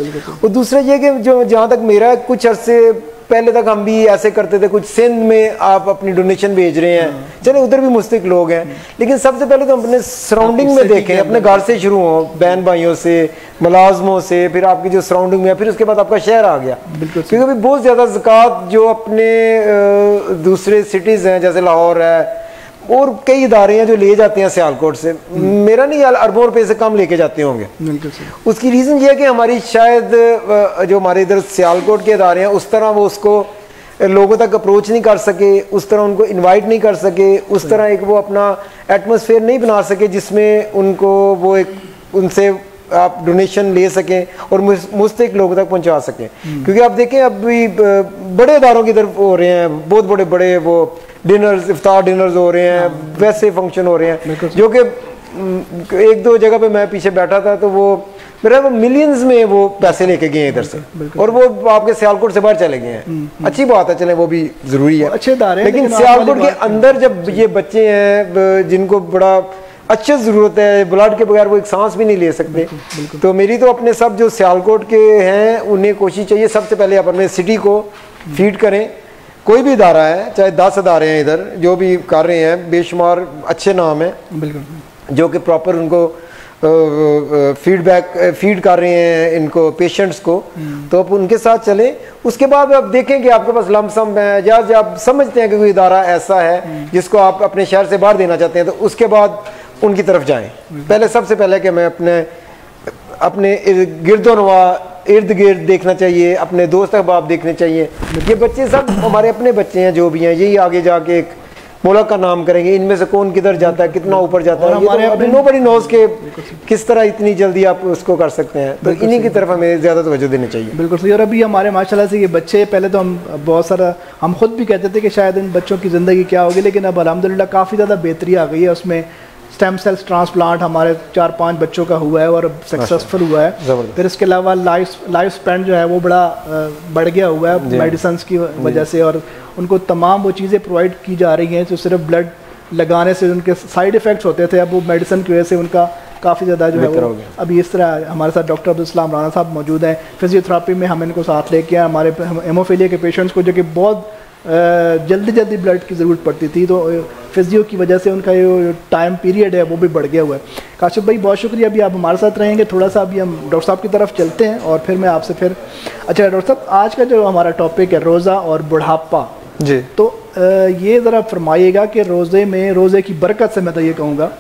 और दूसरा ये कि जो जहाँ तक मेरा कुछ अरसे पहले तक हम भी ऐसे करते थे, कुछ सिंध में आप अपनी डोनेशन भेज रहे हैं, चले उधर भी मुस्तक लोग हैं, लेकिन सबसे पहले तो अपने सराउंडिंग में देखें, अपने घर से शुरू हो, बहन भाइयों से, मुलाजमों से, फिर आपकी जो सराउंडिंग में है, फिर उसके बाद आपका शहर आ गया। क्योंकि अभी बहुत ज़्यादा ज़कात जो अपने दूसरे सिटीज़ हैं जैसे लाहौर है और कई इदारे हैं जो ले जाते हैं सियालकोट से, मेरा नहीं ख्याल अरबों रुपये से कम लेके जाते होंगे। उसकी रीज़न ये है कि हमारी शायद जो हमारे इधर सियालकोट के इदारे हैं उस तरह वो उसको लोगों तक अप्रोच नहीं कर सके, उस तरह उनको इनवाइट नहीं कर सके, उस तरह एक वो अपना एटमॉस्फेयर नहीं बना सके जिसमें उनको वो एक उनसे आप डोनेशन ले सकें और मुस्तक लोगों तक पहुंचा सकें। क्योंकि आप देखें अभी बड़े इदारों की तरफ हो रहे हैं, बहुत बड़े बड़े वो डिनर्स, इफ्तार डिनर्स हो रहे हैं, वैसे फंक्शन हो रहे हैं, जो कि एक दो जगह पे मैं पीछे बैठा था तो वो मेरा वो मिलियंस में वो पैसे लेके गए इधर से, और वो आपके सियालकोट से बाहर चले गए हैं। अच्छी बात है, चले वो भी जरूरी है, अच्छे दारे, लेकिन सियालकोट के अंदर जब ये बच्चे हैं जिनको बड़ा अच्छी ज़रूरत है, ब्लड के बगैर वो एक सांस भी नहीं ले सकते, तो मेरी तो अपने सब जो सियालकोट के हैं उन्हें कोशिश चाहिए सबसे पहले आप अपने सिटी को फीड करें। कोई भी इदारा है, चाहे 10 इदारे हैं इधर जो भी कर रहे हैं, बेशुमार अच्छे नाम हैं बिल्कुल, जो कि प्रॉपर उनको फीड कर रहे हैं इनको पेशेंट्स को, तो आप उनके साथ चलें। उसके बाद आप देखें कि आपके पास लमसम है या जब आप समझते हैं कि कोई इदारा ऐसा है जिसको आप अपने शहर से बाहर देना चाहते हैं, तो उसके बाद उनकी तरफ जाएं। पहले सबसे पहले कि मैं अपने गिरदोनवा इर्द गिर्द देखना चाहिए, अपने दोस्त अहबाब देखने चाहिए। ये बच्चे सब हमारे अपने बच्चे हैं, जो भी हैं यही आगे जाके एक मुल्क का नाम करेंगे। इनमें से कौन किधर जाता है, कितना ऊपर जाता है, ये तो अभी नोबडी नोज़ के किस तरह इतनी जल्दी आप उसको कर सकते हैं, तो इन्हीं की तरफ हमें ज़्यादा तवज्जो देनी चाहिए। बिल्कुल सही। और अभी हमारे माशाल्लाह से ये बच्चे, पहले तो हम बहुत सारा हम खुद भी कहते थे कि शायद इन बच्चों की ज़िंदगी क्या होगी, लेकिन अब अल्हम्दुलिल्लाह काफ़ी ज़्यादा बेहतरी आ गई है। उसमें स्टेम सेल्स ट्रांसप्लांट हमारे 4-5 बच्चों का हुआ है और सक्सेसफुल हुआ है। फिर इसके अलावा लाइफ स्पैन जो है वो बड़ा बढ़ गया हुआ है मेडिसिन की वजह से, और उनको तमाम वो चीज़ें प्रोवाइड की जा रही हैं जो सिर्फ ब्लड लगाने से उनके साइड इफ़ेक्ट्स होते थे, अब वो मेडिसिन की वजह से उनका काफ़ी ज़्यादा जो है वो अभी इस तरह। हमारे साथ डॉक्टर अब्दुल सलाम राना साहब मौजूद हैं, फिजियोथेरापी में हम इनको साथ लेके आए। हमारे हेमोफीलिया के पेशेंट्स को जो कि बहुत जल्दी ब्लड की ज़रूरत पड़ती थी, तो फिजियो की वजह से उनका जो टाइम पीरियड है वो भी बढ़ गया हुआ है। काशिफ भाई बहुत शुक्रिया, अभी आप हमारे साथ रहेंगे। थोड़ा सा अभी हम डॉक्टर साहब की तरफ चलते हैं और फिर मैं आपसे फिर। अच्छा डॉक्टर साहब, आज का जो हमारा टॉपिक है रोज़ा और बुढ़ापा जी, तो ये ज़रा फरमाइएगा कि रोज़े की बरकत से मैं तो ये कहूँगा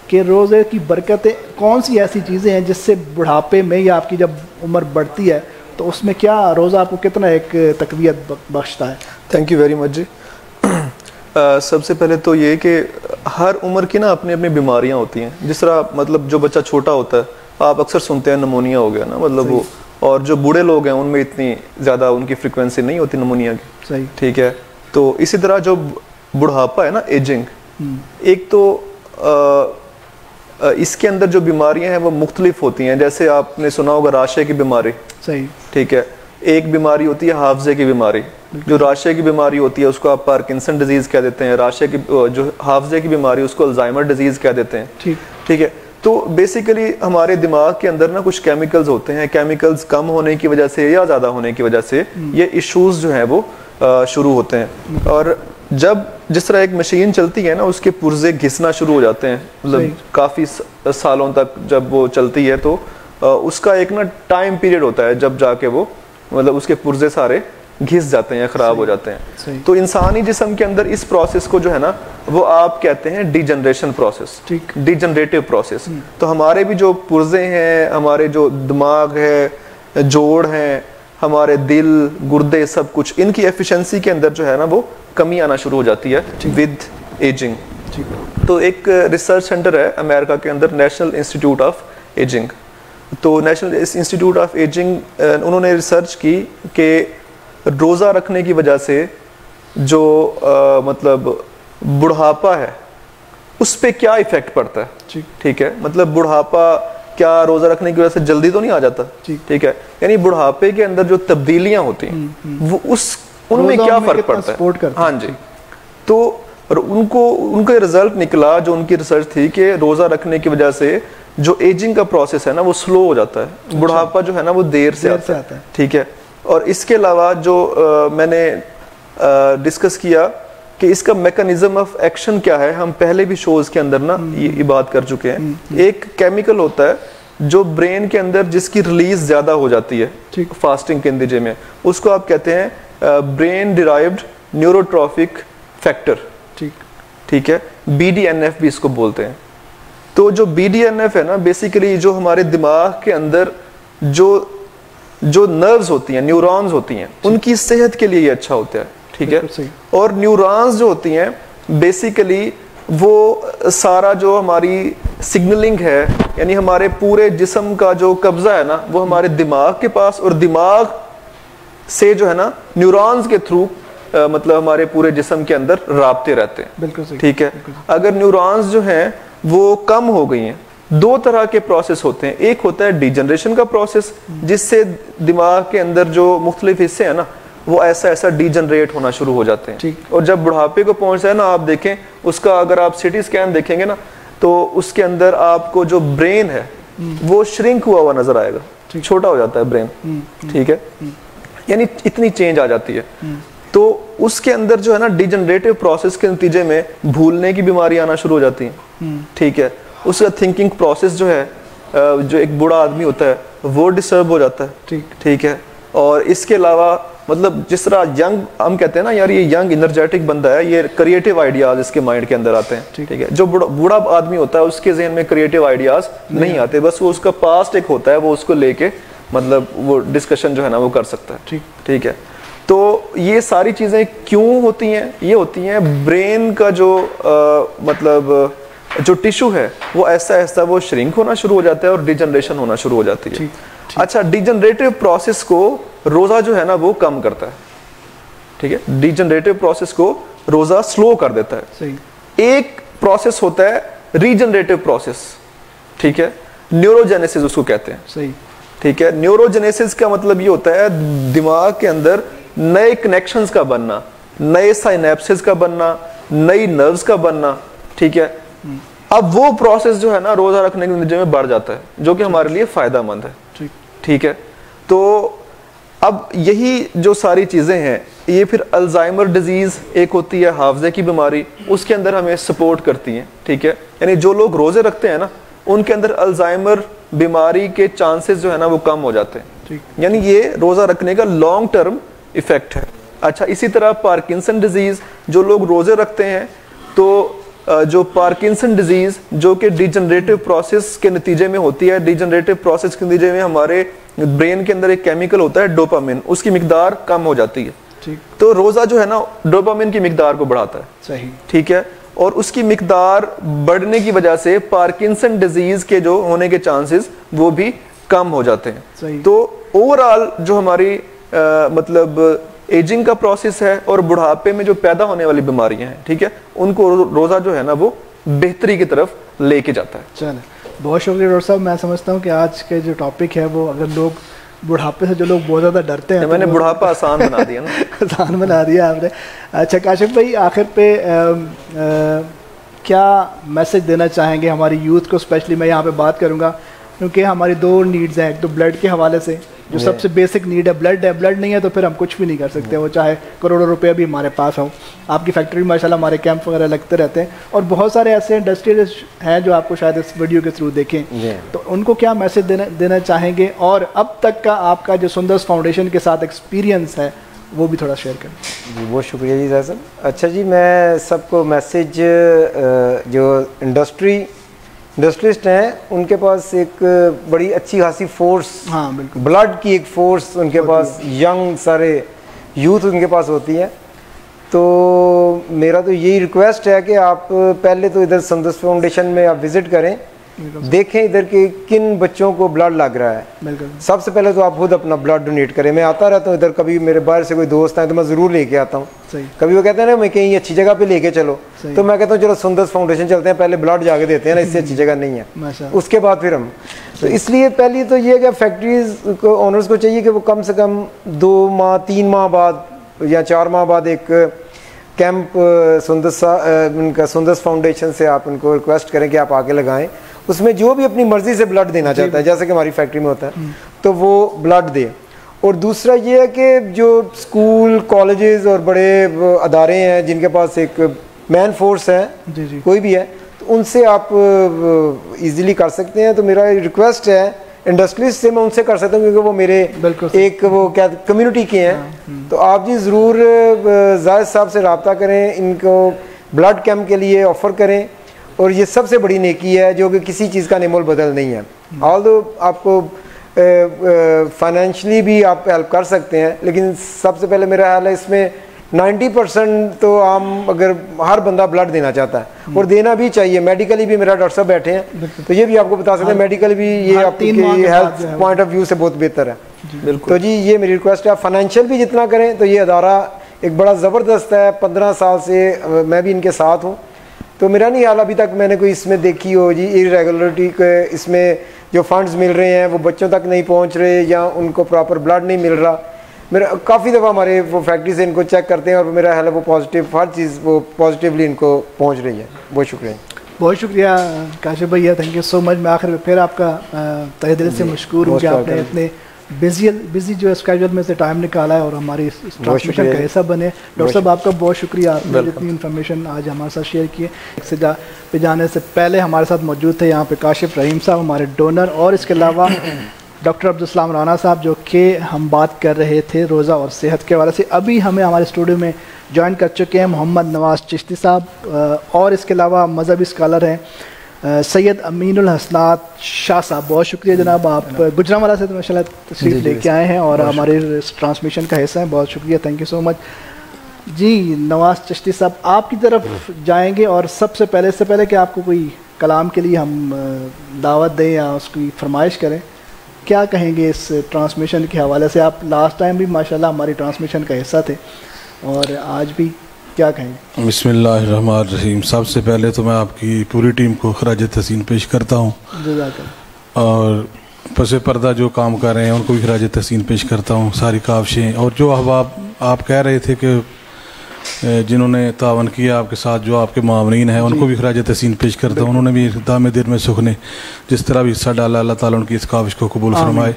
कि रोज़े की बरकतें कौन सी ऐसी चीज़ें हैं जिससे बुढ़ापे में या आपकी जब उम्र बढ़ती है तो उसमें क्या रोज़ा आपको कितना एक तकवीत बख्शता है? थैंक यू वेरी मच जी। सबसे पहले तो ये कि हर उम्र की ना अपनी अपनी बीमारियां होती हैं। जिस तरह मतलब जो बच्चा छोटा होता है आप अक्सर सुनते हैं नमोनिया हो गया ना, मतलब वो, और जो बूढ़े लोग हैं उनमें इतनी ज़्यादा उनकी फ्रिक्वेंसी नहीं होती नमोनिया की, सही ठीक है। तो इसी तरह जो बुढ़ापा है ना, एजिंग, एक तो इसके अंदर जो बीमारियां हैं वो मुख्तलिफ होती हैं। जैसे आपने सुना होगा राशे की बीमारी, सही ठीक है, एक बीमारी होती है हाफजे की बीमारी, जो राशे की बीमारी होती है उसको आप पार्किंसन डिजीज कह देते हैं, राशे की जो हाफजे की बीमारी उसको अल्जाइमर डिजीज कह देते हैं। ठीक है, तो बेसिकली हमारे दिमाग के अंदर ना कुछ केमिकल्स होते हैं, केमिकल्स कम होने की वजह से या ज़्यादा होने की वजह से ये इश्यूज जो हैं वो शुरू होते हैं। और जब जिस तरह एक मशीन चलती है ना उसके पुर्जे घिसना शुरू हो जाते हैं, मतलब काफ़ी सालों तक जब वो चलती है तो उसका एक ना टाइम पीरियड होता है जब जाके वो मतलब उसके पुर्जे सारे घिस जाते हैं, खराब हो जाते हैं। तो इंसानी जिस्म के अंदर इस प्रोसेस को जो है ना वो आप कहते हैं डीजनरेशन प्रोसेस, डीजनरेटिव प्रोसेस। तो हमारे भी जो पुर्जे हैं, हमारे जो दिमाग है, जोड़ हैं, हमारे दिल, गुर्दे, सब कुछ, इनकी एफिशिएंसी के अंदर जो है ना वो कमी आना शुरू हो जाती है विद एजिंग। तो एक रिसर्च सेंटर है अमेरिका के अंदर, नेशनल इंस्टीट्यूट ऑफ एजिंग। तो नेशनल इंस्टीट्यूट ऑफ एजिंग उन्होंने रिसर्च की कि रोज़ा रखने की वजह से जो मतलब बुढ़ापा है उस पे क्या इफेक्ट पड़ता है। ठीक है, मतलब बुढ़ापा क्या रोज़ा रखने की वजह से जल्दी तो नहीं आ जाता। ठीक है, यानी बुढ़ापे के अंदर जो तब्दीलियां होती हैं वो उनमें क्या फर्क पड़ता है। हाँ जी, तो उनका रिजल्ट निकला, जो उनकी रिसर्च थी कि रोज़ा रखने की वजह से जो एजिंग का प्रोसेस है ना वो स्लो हो जाता है, बुढ़ापा जो है ना वो देर से आता है। ठीक है, और इसके अलावा जो मैंने डिस्कस किया कि इसका मैकेनिज्म ऑफ एक्शन क्या है, हम पहले भी शोज के अंदर ना ये बात कर चुके हैं। एक केमिकल होता है जो ब्रेन के अंदर जिसकी रिलीज ज्यादा हो जाती है फास्टिंग के नतीजे में, उसको आप कहते हैं ब्रेन डिराइव्ड न्यूरोट्रॉफिक फैक्टर। ठीक है, BDNF भी इसको बोलते हैं। तो जो BDNF है ना बेसिकली जो हमारे दिमाग के अंदर जो नर्व्स होती हैं, न्यूरॉन्स होती हैं, उनकी सेहत के लिए ये अच्छा होता है। ठीक है, और न्यूरॉन्स जो होती हैं बेसिकली वो सारा जो हमारी सिग्नलिंग है, यानी हमारे पूरे जिस्म का जो कब्जा है ना वो हमारे दिमाग के पास, और दिमाग से जो है ना न्यूरॉन्स के थ्रू मतलब हमारे पूरे जिस्म के अंदर राब्ते रहते हैं। बिल्कुल सही। ठीक है, अगर न्यूरॉन्स जो हैं वो कम हो गई हैं, दो तरह के प्रोसेस होते हैं। एक होता है डीजनरेशन का प्रोसेस, जिससे दिमाग के अंदर जो मुख्तलिफ हिस्से हैं ना वो ऐसा डीजनरेट होना शुरू हो जाते हैं। और जब बुढ़ापे को पहुंचता है ना, आप देखें उसका, अगर आप सिटी स्कैन देखेंगे ना तो उसके अंदर आपको जो ब्रेन है वो श्रिंक हुआ नजर आएगा, छोटा हो जाता है ब्रेन। ठीक है, यानी इतनी चेंज आ जाती है। तो उसके अंदर जो है ना डीजनरेटिव प्रोसेस के नतीजे में भूलने की बीमारी आना शुरू हो जाती है। ठीक है, उसका थिंकिंग प्रोसेस जो है, जो एक बूढ़ा आदमी होता है वो डिस्टर्ब हो जाता है। ठीक है, और इसके अलावा मतलब जिस तरह यंग हम कहते हैं ना, यार ये यंग एनर्जेटिक बंदा है, ये क्रिएटिव आइडियाज इसके माइंड के अंदर आते हैं। ठीक है, जो बूढ़ा आदमी होता है उसके जहन में क्रिएटिव आइडियाज नहीं आते, बस वो उसका पास्ट एक होता है, वो उसको लेके मतलब वो डिस्कशन जो है ना वो कर सकता है। ठीक है, तो ये सारी चीजें क्यों होती हैं? ये होती हैं ब्रेन का जो मतलब जो टिश्यू है वो ऐसा वो श्रिंक होना शुरू हो जाता है और डिजनरेशन होना शुरू हो जाती है। अच्छा, डिजनरेटिव प्रोसेस को रोजा जो है ना वो कम करता है। ठीक है, डिजनरेटिव प्रोसेस को रोजा स्लो कर देता है। सही। एक प्रोसेस होता है रीजनरेटिव प्रोसेस। ठीक है, न्यूरोजेनेसिस उसको कहते हैं। सही। ठीक है, न्यूरोजेनेसिस का मतलब ये होता है दिमाग के अंदर नए कनेक्शंस का बनना, नए साइनेप्सिस का बनना, नई नर्व्स का बनना। ठीक है, अब वो प्रोसेस जो है ना रोजा रखने के नतीजे में बढ़ जाता है, जो कि हमारे लिए फायदेमंद है। ठीक है, तो अब यही जो सारी चीजें हैं ये फिर अल्जाइमर डिजीज एक होती है, हाफजे की बीमारी, उसके अंदर हमें सपोर्ट करती है। ठीक है, यानी जो लोग रोजे रखते हैं ना उनके अंदर अल्जाइमर बीमारी के चांसेस जो है ना वो कम हो जाते हैं। यानी ये रोजा रखने का लॉन्ग टर्म इफेक्ट है। अच्छा, इसी तरह पार्किंसन डिजीज, जो लोग रोजे रखते हैं तो जो पार्किंसन डिजीज जो कि डिजनरेटिव प्रोसेस के नतीजे में होती है, डिजनरेटिव प्रोसेस के नतीजे में हमारे ब्रेन के अंदर एक केमिकल होता है डोपामिन, उसकी मिकदार कम हो जाती है। तो रोजा जो है ना डोपामिन की मिकदार को बढ़ाता है। सही। ठीक है, और उसकी मिकदार बढ़ने की वजह से पार्किंसन डिजीज के जो होने के चांसेस वो भी कम हो जाते हैं। सही। तो ओवरऑल जो हमारी मतलब एजिंग का प्रोसेस है और बुढ़ापे में जो पैदा होने वाली बीमारियां हैं, ठीक है, उनको रोजा जो है ना वो बेहतरी की तरफ लेके जाता है। चलो, बहुत शुक्रिया डॉक्टर साहब। मैं समझता हूँ कि आज के जो टॉपिक है वो अगर लोग बुढ़ापे से जो लोग बहुत ज़्यादा डरते हैं, मैंने बुढ़ापा आसान बना दिया ना। आसान बना दिया आपने। अच्छा काशिफ भाई, आखिर पे क्या मैसेज देना चाहेंगे हमारी यूथ को? स्पेशली मैं यहाँ पे बात करूँगा क्योंकि हमारी दो नीड्स हैं, एक तो ब्लड के हवाले से जो सबसे बेसिक नीड है, ब्लड नहीं है तो फिर हम कुछ भी नहीं कर सकते, वो चाहे करोड़ों रुपए भी हमारे पास हो। आपकी फैक्ट्री माशाल्लाह हमारे कैंप वगैरह लगते रहते हैं, और बहुत सारे ऐसे इंडस्ट्रियलिस्ट हैं जो आपको शायद इस वीडियो के थ्रू देखें, तो उनको क्या मैसेज देना चाहेंगे? और अब तक का आपका जो सुंदर्स फाउंडेशन के साथ एक्सपीरियंस है वो भी थोड़ा शेयर करें। जी बहुत शुक्रिया जी साहब। अच्छा जी, मैं सबको मैसेज, जो इंडस्ट्रिस्ट हैं उनके पास एक बड़ी अच्छी खासी फोर्स, हाँ बिल्कुल, ब्लड की एक फोर्स उनके पास, यंग सारे यूथ उनके पास होती है। तो मेरा तो यही रिक्वेस्ट है कि आप पहले तो इधर सुंदर्स फाउंडेशन में आप विज़िट करें, देखें इधर के किन बच्चों को ब्लड लग रहा है। सबसे पहले तो आप खुद अपना ब्लड डोनेट करें। मैं आता रहता हूँ इधर, कभी मेरे बाहर से कोई दोस्त आए तो मैं ज़रूर लेके आता हूँ। कभी वो कहते हैं ना मैं कहीं अच्छी जगह पे लेके चलो, तो मैं कहता हूँ चलो सुंदर्स फाउंडेशन चलते हैं, पहले ब्लड जाके देते हैं ना, इससे अच्छी जगह नहीं है, उसके बाद फिर हम। तो इसलिए पहली तो ये कि फैक्ट्रीज को ओनर्स को चाहिए कि वो कम से कम 2 माह 3 माह बाद या 4 माह बाद एक कैंप सुंदर्स फाउंडेशन से आप उनको रिक्वेस्ट करें कि आप आके लगाएं। उसमें जो भी अपनी मर्जी से ब्लड देना चाहता है, जैसे कि हमारी फैक्ट्री में होता है, तो वो ब्लड दे। और दूसरा ये है कि जो स्कूल कॉलेजेस और बड़े अदारे हैं जिनके पास एक मैन फोर्स है, कोई भी है, तो उनसे आप इजीली कर सकते हैं। तो मेरा रिक्वेस्ट है इंडस्ट्रीज से, मैं उनसे कर सकता हूँ क्योंकि वो मेरे एक वो क्या कम्युनिटी के हैं। तो आप जी ज़रूर जायद साहब से रब्ता करें, इनको ब्लड कैंप के लिए ऑफ़र करें। और ये सबसे बड़ी नेकी है जो कि किसी चीज़ का निमोल बदल नहीं है। ऑल्दो आपको फाइनेंशली भी आप हेल्प कर सकते हैं, लेकिन सबसे पहले मेरा ख्याल है इसमें 90% तो हम अगर हर बंदा ब्लड देना चाहता है और देना भी चाहिए। मेडिकली भी मेरा डॉक्टर साहब बैठे हैं, तो ये भी आपको बता सकते हैं मेडिकली भी ये आपकी हेल्थ पॉइंट ऑफ व्यू से बहुत बेहतर है। तो जी ये मेरी रिक्वेस्ट है, फाइनेंशियल भी जितना करें। तो ये अदारा एक बड़ा ज़बरदस्त है, 15 साल से मैं भी इनके साथ हूँ। तो मेरा नहीं हाल अभी तक मैंने कोई इसमें देखी हो जी इरेगुलरिटी के, इसमें जो फंड्स मिल रहे हैं वो बच्चों तक नहीं पहुंच रहे या उनको प्रॉपर ब्लड नहीं मिल रहा। मेरा काफ़ी दफ़ा हमारे वो फैक्ट्री से इनको चेक करते हैं और मेरा हाल है वो पॉजिटिव, हर चीज़ वो पॉजिटिवली इनको पहुंच रही है। बहुत शुक्रिया, बहुत शुक्रिया काशिफ भैया, थैंक यू सो मच। मैं आखिर में फिर आपका तहे दिल से मशकूर हूँ कि आपने इतने बिजी जो स्केड्यूल में से टाइम निकाला है और हमारी इस ट्रांसमिशन का हिस्सा बने। डॉक्टर साहब आपका बहुत शुक्रिया, आपने जितनी इन्फॉर्मेशन आज हमारे साथ शेयर की है। पे जाने से पहले हमारे साथ मौजूद थे यहाँ पे काशिफ रहीम साहब, हमारे डोनर, और इसके अलावा डॉक्टर अब्दुल सलाम राना साहब, जो कि हम बात कर रहे थे रोज़ा और सेहत के हवाले से। अभी हमें हमारे स्टूडियो में ज्वाइन कर चुके हैं मोहम्मद नवाज़ चिश्ती साहब, और इसके अलावा मजहबी स्कॉलर हैं सैयद अमीनुल हसनात शाह साहब। बहुत शुक्रिया जनाब, आप गुजरांवाला से तो माशाल्लाह तशरीफ़ लेके आए हैं और हमारे ट्रांसमिशन का हिस्सा हैं। बहुत शुक्रिया, थैंक यू सो मच जी। नवाज़ चिश्ती साहब आपकी तरफ जाएंगे, और सबसे पहले इससे पहले कि आपको कोई कलाम के लिए हम दावत दें या उसकी फरमाइश करें, क्या कहेंगे इस ट्रांसमिशन के हवाले से? आप लास्ट टाइम भी माशाल्लाह हमारी ट्रांसमिशन का हिस्सा थे और आज भी क्या कहेंगे? बिस्मिल्लाहिर्रहमानिर्रहीम। सबसे पहले तो मैं आपकी पूरी टीम को खराज तहसीन पेश करता हूँ, और पसे पर्दा जो काम कर रहे हैं उनको भी खराज तहसीन पेश करता हूँ, सारी काविशें। और जो अहबाब आप कह रहे थे कि जिन्होंने तावन किया आपके साथ, जो आपके मामलीन हैं, उनको भी खराज तहसीन पेश करता हूँ। उन्होंने भी दामे दिल में सुख ने जिस तरह भी हिस्सा डाला, अल्लाह ताला उनकी इस काविश को कबूल फरमाए,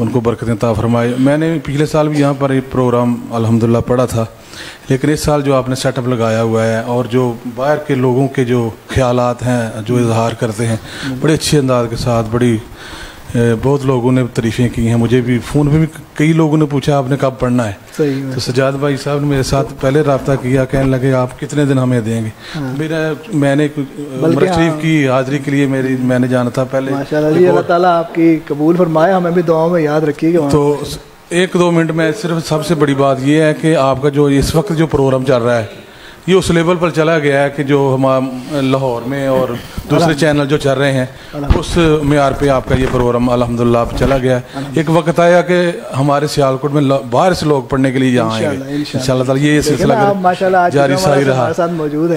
उनको बरकतें अता फरमाए। मैंने पिछले साल भी यहाँ पर एक प्रोग्राम अल्हम्दुलिल्लाह पढ़ा था, लेकिन इस साल जो आपने सेटअप लगाया हुआ है और जो बाहर के लोगों के जो ख्यालात हैं जो इजहार करते हैं बड़े अच्छे अंदाज के साथ, बड़ी बहुत लोगों ने तारीफ़ें की हैं। मुझे भी फ़ोन पे भी कई लोगों ने पूछा आपने कब पढ़ना है। तो सजाद भाई साहब ने मेरे साथ पहले रब्ता किया, कहने लगे आप कितने दिन हमें देंगे। मैंने उमर शरीफ की हाज़िरी के लिए मैंने जाना था पहले। माशाअल्लाह, अल्लाह ताला आपकी कबूल फरमाए, हमें भी दुआओं में याद रखिएगा। तो 1-2 मिनट में सिर्फ सबसे बड़ी बात यह है कि आपका जो इस वक्त जो प्रोग्राम चल रहा है ये उस लेवल पर चला गया है कि जो हम लाहौर में और दूसरे चैनल जो चल रहे हैं उस मेयार पे आपका ये प्रोग्राम अल्हम्दुलिल्लाह चला गया है। एक वक्त आया कि हमारे सियालकोट में बाहर से लोग पढ़ने के लिए यहाँ आएंगे इंशाल्लाह ताला। ये सिलसिला जारी सारी रहा।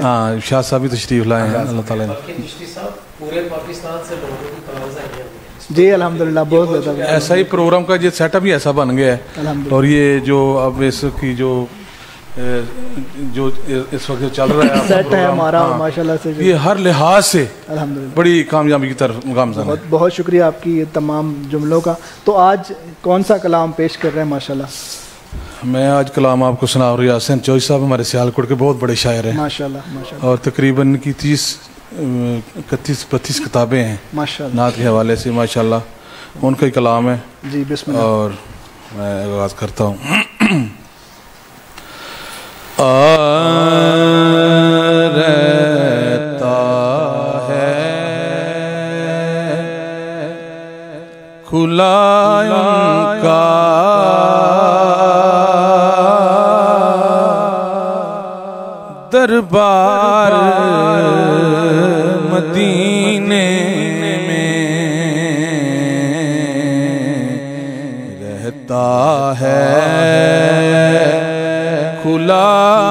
हाँ, शाह साहब भी तशरीफ लाए हैं, अल्लाह ताला। पूरे पाकिस्तान से लोगों की कॉल्स आई हैं इस जी अल्हम्दुलिल्लाह, बहुत ज़्यादा ऐसा ही प्रोग्राम का ये सेटअप ही ऐसा बन गया है। और ये जो अब इसकी जो इस वक्त चल रहा है सेट है हमारा, माशाल्लाह से ये हर लिहाज से अल्हम्दुलिल्लाह बड़ी कामयाबी की तरफ गामज़न है। बहुत बहुत शुक्रिया आपकी ये तमाम जुमलों का। तो आज कौन सा कलाम पेश कर रहे हैं माशाल्लाह? मैं आज कलाम आपको सुना रहा हूँ। यासिन चौधरी साहब हमारे सियालकोट के बहुत बड़े शायर हैं माशाल्लाह माशाल्लाह, और तकरीबन की 31-32 किताबें हैं माशाल्लाह नात के हवाले से माशाल्लाह। उनका ही कलाम है जी, बिस्मिल्लाह। और मैं आगाज़ करता हूँ। रहता है खुला उनका दरबार मदीने में रहता है खुला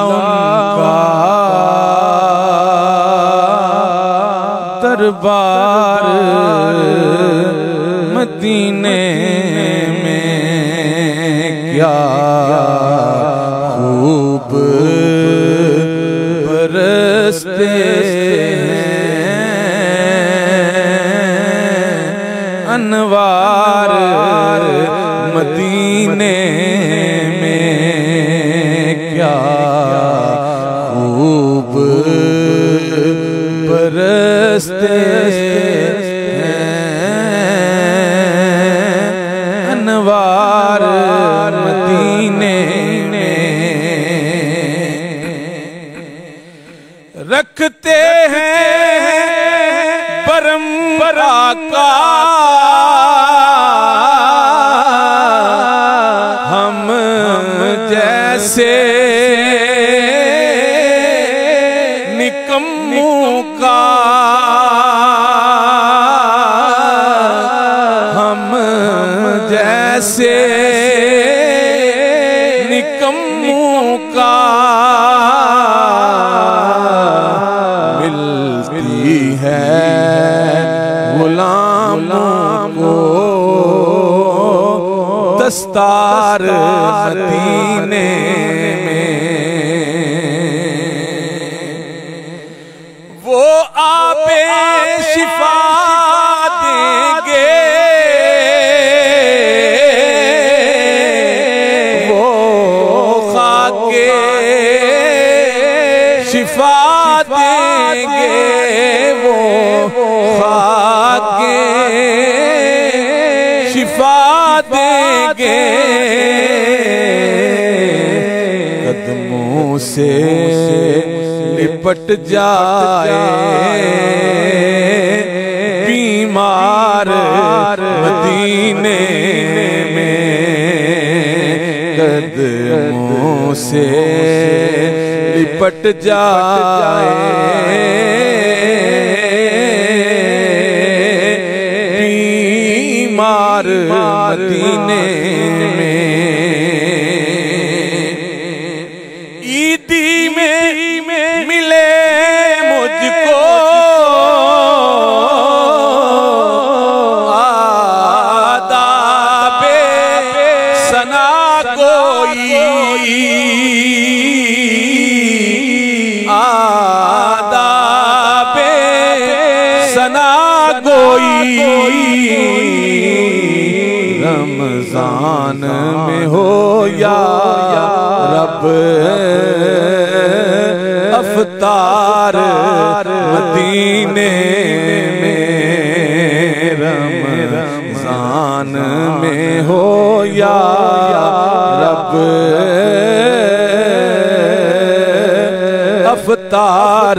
उनका दरबार मदीने में। क्या खूब बरसते अनवार मदीने में, क्या खूब बरसते अनवार मदीने में। रखते हैं परंपरा का हम जैसे निकम्मों का, हम जैसे निकम्मों का मिलती है गुलामों को दस्तार मदीने में। वो आपे शिफा देंगे, वो खाके शिफा देंगे, वो खाके शिफा देंगे। कदमों से लिपट जाए बीमार मदीने में, कदमों से लिपट जाए बीमार मदीने में। ईदी में मिले मुझको आदाबे सना कोई, आदाबे सना कोई। रमजान में हो या रब अफ्तार मदीने में, रमजान में हो या रब अफ्तार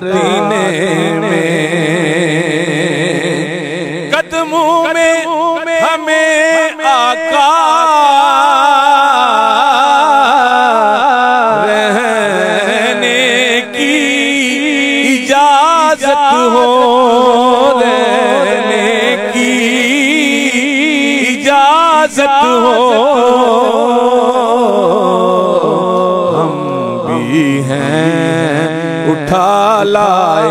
मदीने में। कदमों में हमें आका रहने की इजाजत हो, रहने की इजाजत हो। हम भी हैं उठा लाए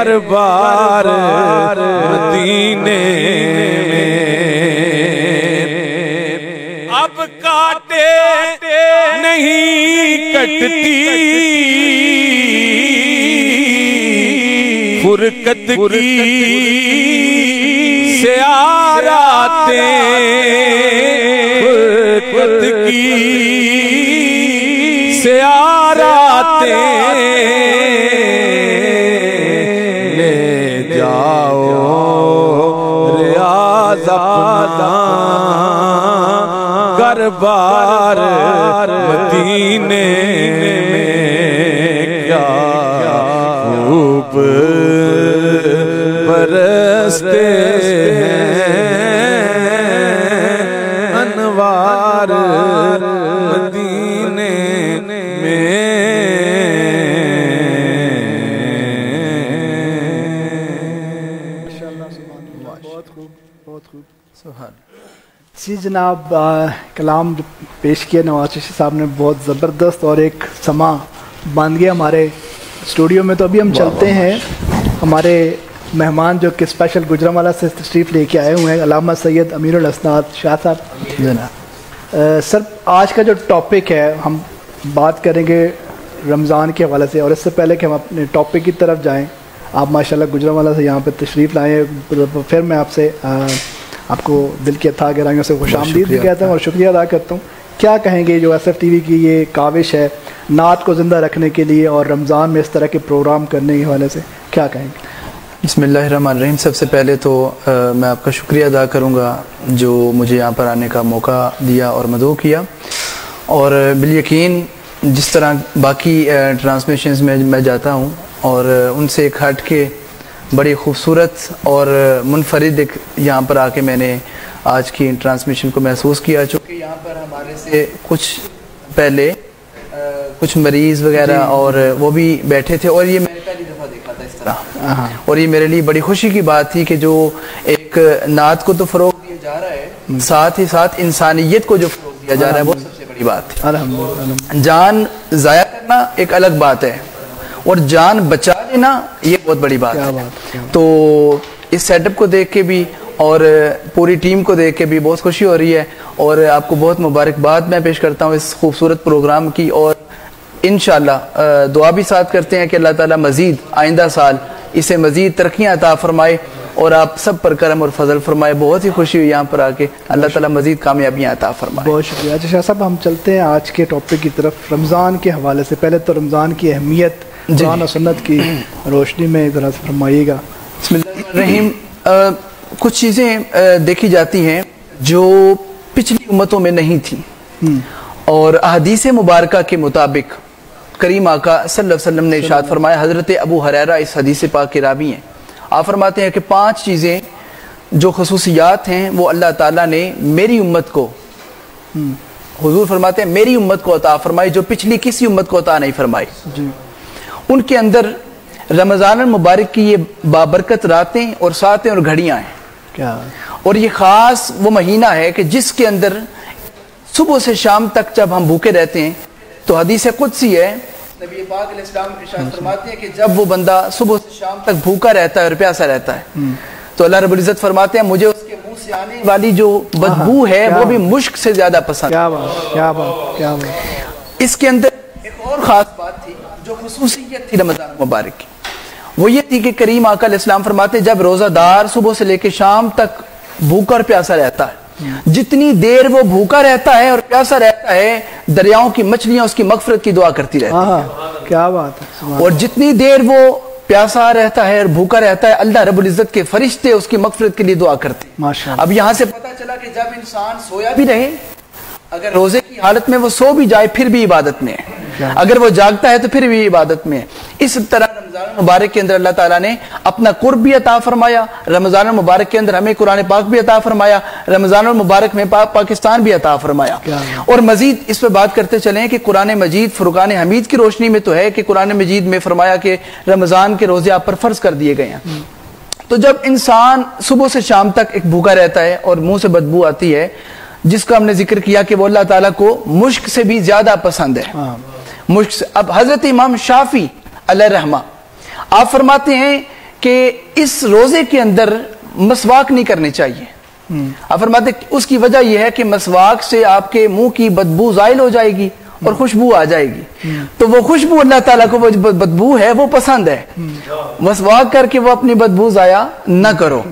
घर बार मदीने में, अब काटे नहीं कटती फुरकत की से आराते, फुरकत की से आराते, ले जाओ रियाज़ अपना घर बार मदीने में, क्या खूब बरसते हैं अनवार मदीने में। बहुत खूब, बहुत खूब। जी जनाब, कलाम जो पेश किया नवाज चिश्ती साहब ने बहुत ज़बरदस्त और एक समा बांध गया हमारे स्टूडियो में। तो अभी हम चलते हैं हमारे मेहमान जो कि स्पेशल गुजरांवाला से तशरीफ़ लेके आए हुए हैं, अल्लामा सैयद अमीरुल हसनात शाह साहब जनाब। सर आज का जो टॉपिक है हम बात करेंगे रमज़ान के हवाले से, और इससे पहले कि हम अपने टॉपिक की तरफ जाएँ, आप माशाल्लाह गुजरांवाला से यहाँ पर तशरीफ़ लाए, फिर मैं आपसे आपको दिल की अथाह गहराइयों से खुशामदीद भी कहता हूँ और शुक्रिया अदा करता हूँ। क्या कहेंगे जो SFTV की ये काविश है नात को ज़िंदा रखने के लिए और रमज़ान में इस तरह के प्रोग्राम करने के हवाले से क्या कहेंगे? बिस्मिल्लाहिर्रहमानिर्रहीम। सबसे पहले तो मैं आपका शुक्रिया अदा करूँगा जो मुझे यहाँ पर आने का मौका दिया और मदऊ किया, और बिलयकीन जिस तरह बाकी ट्रांसमिशंस में मैं जाता हूँ और उनसे एक हट के बड़ी खूबसूरत और मुनफरिद एक यहाँ पर आके मैंने आज की ट्रांसमिशन को महसूस किया, चूँकि यहाँ पर हमारे से कुछ पहले कुछ मरीज़ वगैरह और वो भी बैठे थे, और ये मैंने पहली दफ़ा देखा था इस तरह, और ये मेरे लिए बड़ी खुशी की बात थी कि जो एक नात को तो फ़रोग़ दिया जा रहा है, साथ ही साथ इंसानियत को जो फ़रोग़ दिया जा रहा है वो सबसे बड़ी बात है। अल्हम्दुलिल्लाह। जान ज़ाया करना एक अलग बात है और जान बचा लेना ये बहुत बड़ी बात है। तो इस सेटअप को देख के भी और पूरी टीम को देख के भी बहुत खुशी हो रही है, और आपको बहुत मुबारकबाद मैं पेश करता हूँ इस खूबसूरत प्रोग्राम की, और इंशाअल्लाह दुआ भी साथ करते हैं कि अल्लाह ताला मज़ीद आइंदा साल इसे मज़ीद तरक्कियाँ अता फरमाए और आप सब पर करम और फजल फरमाए। बहुत ही खुशी हुई यहाँ पर आके, अल्लाह ताला मज़ीद कामयाबियाँ अता फरमाए। बहुत शुक्रिया। अच्छा शाह साहब, हम चलते हैं आज के टॉपिक की तरफ रमज़ान के हवाले से। पहले तो रमज़ान की अहमियत कुरान और सुन्नत की रोशनी में ज़रा फरमाइएगा। बिस्मिल्लाहिर्रहमानिर्रहीम। कुछ चीज़ें देखी जाती हैं जो पिछली उम्मतों में नहीं थी, और अहदीस मुबारका के मुताबिक करीम आका सल्लल्लाहु अलैहि वसल्लम ने इरशाद फरमाया, हज़रत अबू हुरैरा इस हदीस पाक के रावी हैं, आप फरमाते हैं कि 5 चीज़ें जो खसूसियात हैं वो अल्लाह ताला ने मेरी उम्मत को, हुजूर फरमाते हैं मेरी उम्मत को अता फरमाई जो पिछली किसी उम्मत को अता नहीं फरमाई। उनके अंदर रमज़ान मुबारक की ये बाबरकत रातें और सातें और घड़ियाँ हैं। क्या? और ये ख़ास वो महीना है कि जिसके अंदर सुबह से शाम तक जब हम भूखे रहते हैं, तो हदीस कुदसी है, नबी पाक अलैहिस्सलाम इरशाद फरमाते हैं कि जब वो बंदा सुबह से शाम तक भूखा रहता है और प्यासा रहता है, तो अल्लाह रब्बुल इज़्ज़त फरमाते हैं मुझे उसके मुंह से आने वाली जो बदबू है वो भी मुश्क से ज्यादा पसंद। क्या बात, क्या बात, क्या बात। इसके अंदर एक और खास बात थी जो खुसूसियत थी रमज़ान मुबारक की, वो ये थी कि करीम आका अलैहिस्सलाम फरमाते हैं जब रोजादार सुबह से लेकर शाम तक भूखा और प्यासा रहता है, जितनी देर वो भूखा रहता है और प्यासा रहता है, दरियाओं की मछलियां उसकी मगफरत की दुआ करती रहती हैं। क्या बात है। और जितनी देर वो प्यासा रहता है और भूखा रहता है, अल्लाह रब्बुल इज्जत के फरिश्ते उसकी मगफरत के लिए दुआ करते हैं। माशाअल्लाह। अब यहाँ से पता चला कि जब इंसान सोया भी रहे, अगर रोजे की हालत में वो सो भी जाए फिर भी इबादत में है, अगर वो जागता है तो फिर भी इबादत में है। इस तरह रमजान मुबारक के अंदर अल्लाह ताला ने अपना कुर्ब भी अता फरमाया, रमजान मुबारक के अंदर हमें कुरान पाक भी अता फरमाया, रमजान मुबारक में पाकिस्तान भी अता फरमाया। और मजीद इस पर बात करते चले कि कुरान मजीद फुरकान हमीद की रोशनी में तो है कि कुरान मजीद में फरमाया कि रमजान के रोजे आप पर फर्ज कर दिए गए हैं। तो जब इंसान सुबह से शाम तक एक भूखा रहता है और मुंह से बदबू आती है, जिसका हमने जिक्र किया कि वो अल्लाह ताला को मुश्क से भी ज्यादा पसंद है। मुश्क से, अब हजरत इमाम शाफी अलैहि रहमा आप फरमाते हैं कि इस रोज़े के अंदर मसवाक नहीं करनी चाहिए। आप फरमाते उसकी वजह यह है कि मसवाक से आपके मुंह की बदबू ज़ाइल हो जाएगी और खुशबू आ जाएगी। तो वो खुशबू अल्लाह ताला को वो बदबू है वो पसंद है, मसवाक करके वो अपनी बदबू ज़ाया न करो।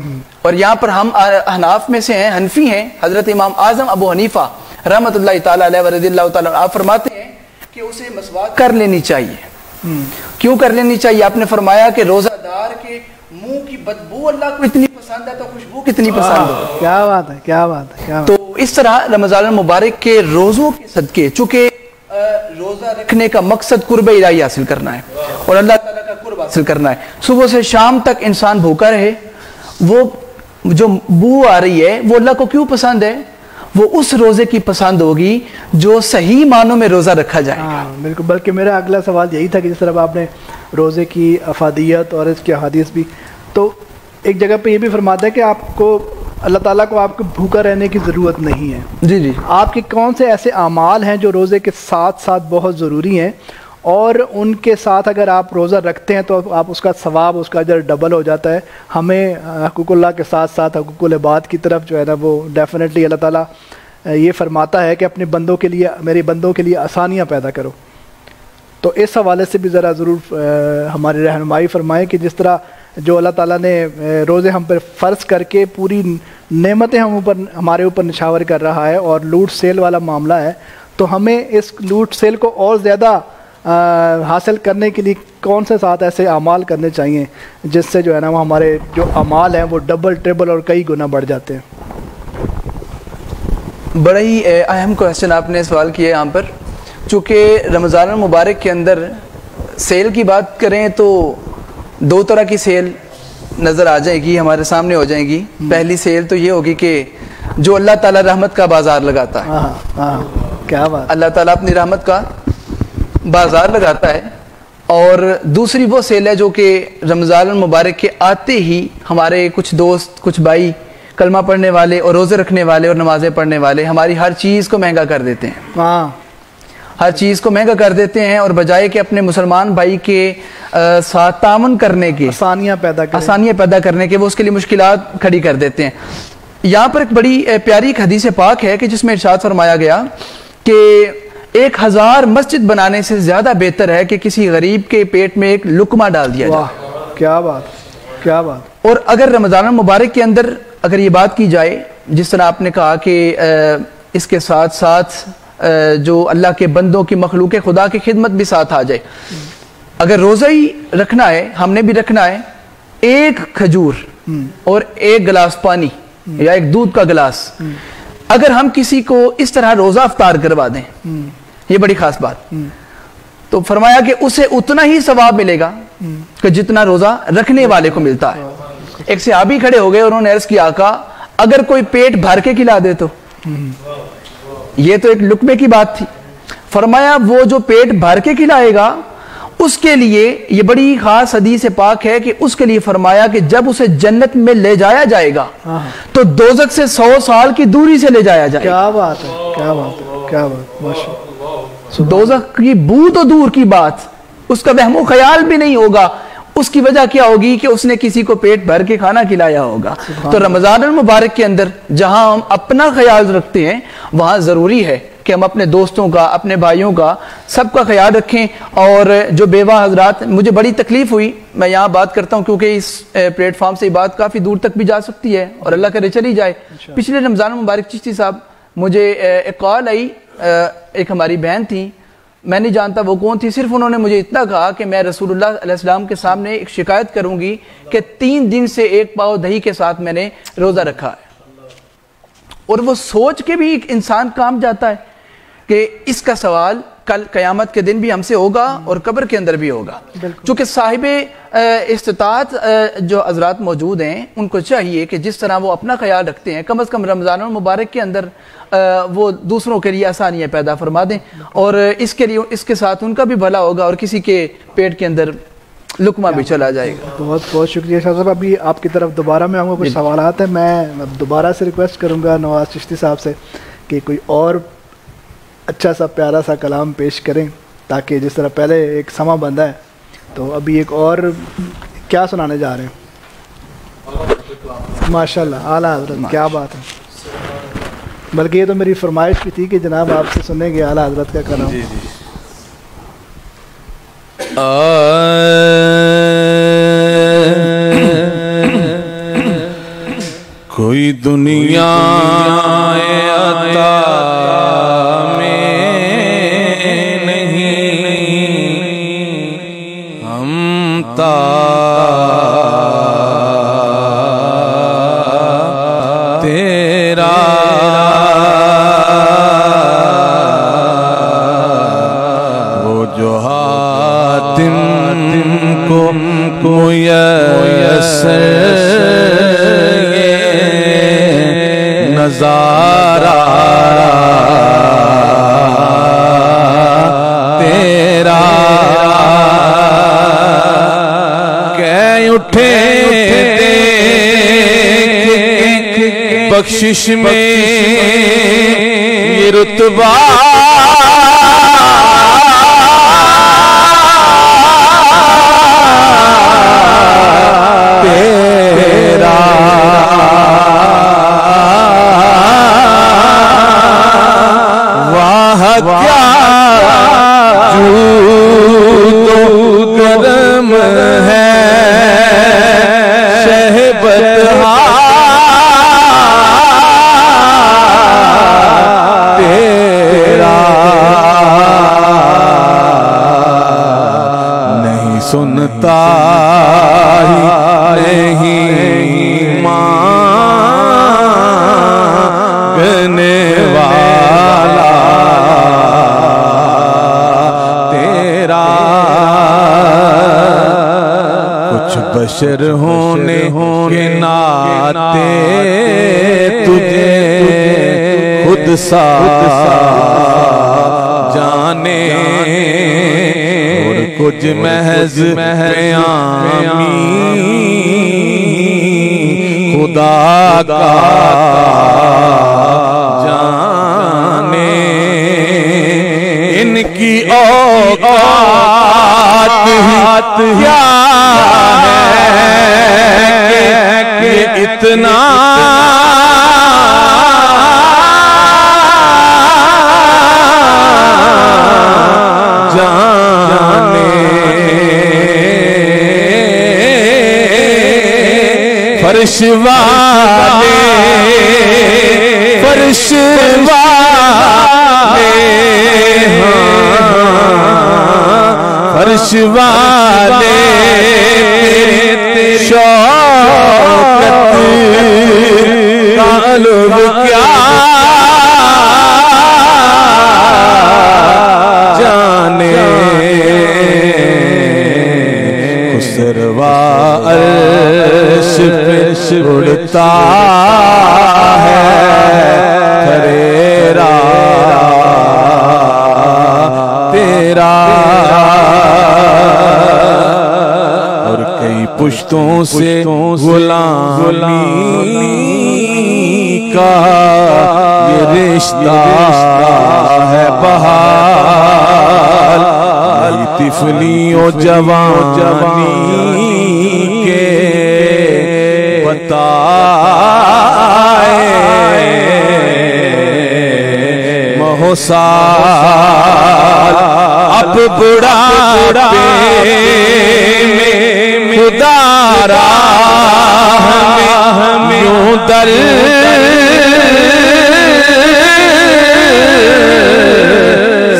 और यहाँ पर हम हनाफ में से हैं, हनफी हैं। हजरत इमाम आजम अबू हनीफा रहमतुल्लाह ताला अलैहि व रज़ियल्लाहु ताला आप फरमाते हैं कि उसे मसवाक कर लेनी चाहिए। क्यों कर लेनी चाहिए? आपने फरमाया कि रोजादार के मुंह की बदबू अल्लाह को इतनी पसंद है तो खुशबू कितनी पसंद है। क्या बात है, क्या बात है, क्या बात। तो इस तरह रमजान मुबारक के रोजों के सदके, चूंकि रोजा रखने का मकसद कुर्ब इलाही हासिल करना है और अल्लाह ताला का कुर्ब हासिल करना है, सुबह से शाम तक इंसान भूखा रहे, वो जो बू आ रही है वो अल्लाह को क्यों पसंद है? वो उस रोजे की पसंद होगी जो सही मानों में रोजा रखा जाएगा। बिल्कुल, बल्कि मेरा अगला सवाल यही था कि जिस तरह आपने रोजे की अफादियत और इसके हदीस भी, तो एक जगह पे ये भी फरमाता है कि आपको अल्लाह ताला को आपको भूखा रहने की ज़रूरत नहीं है। जी जी। आपके कौन से ऐसे अमाल हैं जो रोज़े के साथ साथ बहुत ज़रूरी हैं और उनके साथ अगर आप रोज़ा रखते हैं तो आप उसका सवाब, उसका अजर डबल हो जाता है? हमें हकूक़ुल्लाह के साथ साथ हकूक़ुल इबाद की तरफ जो है ना वो डेफिनेटली अल्लाह ताला ये फरमाता है कि अपने बंदों के लिए, मेरे बंदों के लिए आसानियाँ पैदा करो। तो इस हवाले से भी ज़रा ज़रूर हमारी रहनुमाई फरमाएँ कि जिस तरह जो अल्लाह ताला ने रोज़े हम पर फ़र्ज़ करके पूरी नेमतें हमारे ऊपर निछावर कर रहा है और लूट सेल वाला मामला है, तो हमें इस लूट सेल को और ज़्यादा हासिल करने के लिए कौन से साथ ऐसे अमाल करने चाहिए जिससे जो है ना वो हमारे जो अमाल हैं वो डबल ट्रिपल और कई गुना बढ़ जाते हैं? बड़ा ही अहम क्वेश्चन आपने सवाल किया यहाँ पर। चूँकि रमज़ान मुबारक के अंदर सेल की बात करें तो दो तरह की सेल नज़र आ जाएगी, हमारे सामने हो जाएगी। पहली सेल तो ये होगी कि जो अल्लाह ताला रहमत का बाज़ार लगाता है। क्या बात। अल्लाह ताला अपनी रहमत का बाज़ार लगाता है। और दूसरी वो सेल है जो कि रमज़ान मुबारक के आते ही हमारे कुछ दोस्त, कुछ भाई कलमा पढ़ने वाले और रोज़े रखने वाले और नमाज़ें पढ़ने वाले हमारी हर चीज़ को महंगा कर देते हैं। हर चीज़ को महंगा कर देते हैं और बजाय कि अपने मुसलमान भाई के साथ तामन करने के, आसानियाँ पैदा करने के, वो उसके लिए मुश्किलात खड़ी कर देते हैं। यहाँ पर एक बड़ी प्यारी हदीस पाक है कि जिसमें इरशाद फरमाया गया कि 1000 मस्जिद बनाने से ज़्यादा बेहतर है कि किसी गरीब के पेट में एक लुकमा डाल दिया जाए। क्या बात, क्या बात। और अगर रमज़ान मुबारक के अंदर अगर ये बात की जाए, जिस तरह आपने कहा कि इसके साथ साथ जो अल्लाह के बंदों की मखलूक खुदा की खिदमत भी साथ आ जाए। अगर रोज़ा ही रखना है, हमने भी रखना है, एक खजूर और एक गिलास पानी या एक दूध का गिलास, अगर हम किसी को इस तरह रोज़ा अफ्तार करवा दें, ये बड़ी खास बात, तो फरमाया कि उसे उतना ही सवाब मिलेगा कि जितना रोज़ा रखने वाले को मिलता है। एक सहाबी खड़े हो गए, उन्होंने अर्ज़ किया, आका अगर कोई पेट भर के खिला दे तो? ये तो एक लुकमे की बात थी। फरमाया वो जो पेट भर के खिलाएगा उसके लिए, ये बड़ी खास हदीस पाक है कि उसके लिए फरमाया कि जब उसे जन्नत में ले जाया जाएगा तो दोज़ख से 100 साल की दूरी से ले जाया जाएगा। क्या बात है, क्या बात है, क्या बात। माशाअल्लाह। दोज़ख की बू तो दूर की बात, उसका वहमो ख्याल भी नहीं होगा। उसकी वजह क्या होगी कि उसने किसी को पेट भर के खाना खिलाया होगा। तो रमज़ान मुबारक के अंदर जहां हम अपना ख्याल रखते हैं वहां जरूरी है कि हम अपने दोस्तों का, अपने भाइयों का, सबका ख्याल रखें। और जो बेवा हजरात, मुझे बड़ी तकलीफ हुई, मैं यहाँ बात करता हूँ क्योंकि इस प्लेटफॉर्म से बात काफ़ी दूर तक भी जा सकती है और अल्लाह करे चली जाए। पिछले रमज़ान मुबारक चिश्ती साहब, मुझे एक कॉल आई, एक हमारी बहन थी, मैं नहीं जानता वो कौन थी, सिर्फ उन्होंने मुझे इतना कहा कि मैं रसूलुल्लाह अलैहिस्सलाम के सामने एक शिकायत करूंगी कि 3 दिन से 1 पाव दही के साथ मैंने रोज़ा रखा है। और वो सोच के भी एक इंसान काम जाता है कि इसका सवाल कल क़यामत के दिन भी हमसे होगा और कब्र के अंदर भी होगा। चूँकि साहिबे इस्तिताअत जो हज़रात मौजूद हैं, उनको चाहिए कि जिस तरह वो अपना ख्याल रखते हैं, कम अज़ कम रमज़ान मुबारक के अंदर वो दूसरों के लिए आसानियाँ पैदा फरमा दें और इसके लिए, इसके साथ उनका भी भला होगा और किसी के पेट के अंदर लुकमा भी चला जाएगा। बहुत बहुत शुक्रिया शाह साहब। अभी आपकी तरफ दोबारा मैं आऊँगा, कुछ सवालात हैं। मैं दोबारा से रिक्वेस्ट करूँगा नवाज़ चिश्ती साहब से कि कोई और अच्छा सा प्यारा सा कलाम पेश करें, ताकि जिस तरह पहले एक समा बंधा है तो अभी एक और क्या सुनाने जा रहे हैं? माशाल्लाह, आला हज़रत, क्या बात है। बल्कि ये तो मेरी फरमाइश भी थी कि जनाब आपसे सुनेंगे आला हज़रत का कलाम। जी जी। कोई दुनिया अता में नहीं, हम ता तेरा वो जो हातिम को मुयस्सर नजारा तेरा कह उठे बख्शिश में ये रुतबा तेरा वाह क्या जू तो करम है शहबत तेरा नहीं सुनता नहीं मांगने वाला तेरा कुछ बशर होने के नाते तुझे खुद सा जाने और कुछ महज आमी खुदा का जाने इनकी औकात क्या है कि इतना जाने फर्श वाले फर्श वाले शौकत का लब क्या जाने खुसरवा अर्श पे उड़ता है खरेरा तेरा और कई पुश्तों से गुलामी का ये रिश्ता है बहाल तिफलियों जवानी के बताए महोसाल अब बुढ़ापे में खुदा राह में यूं दर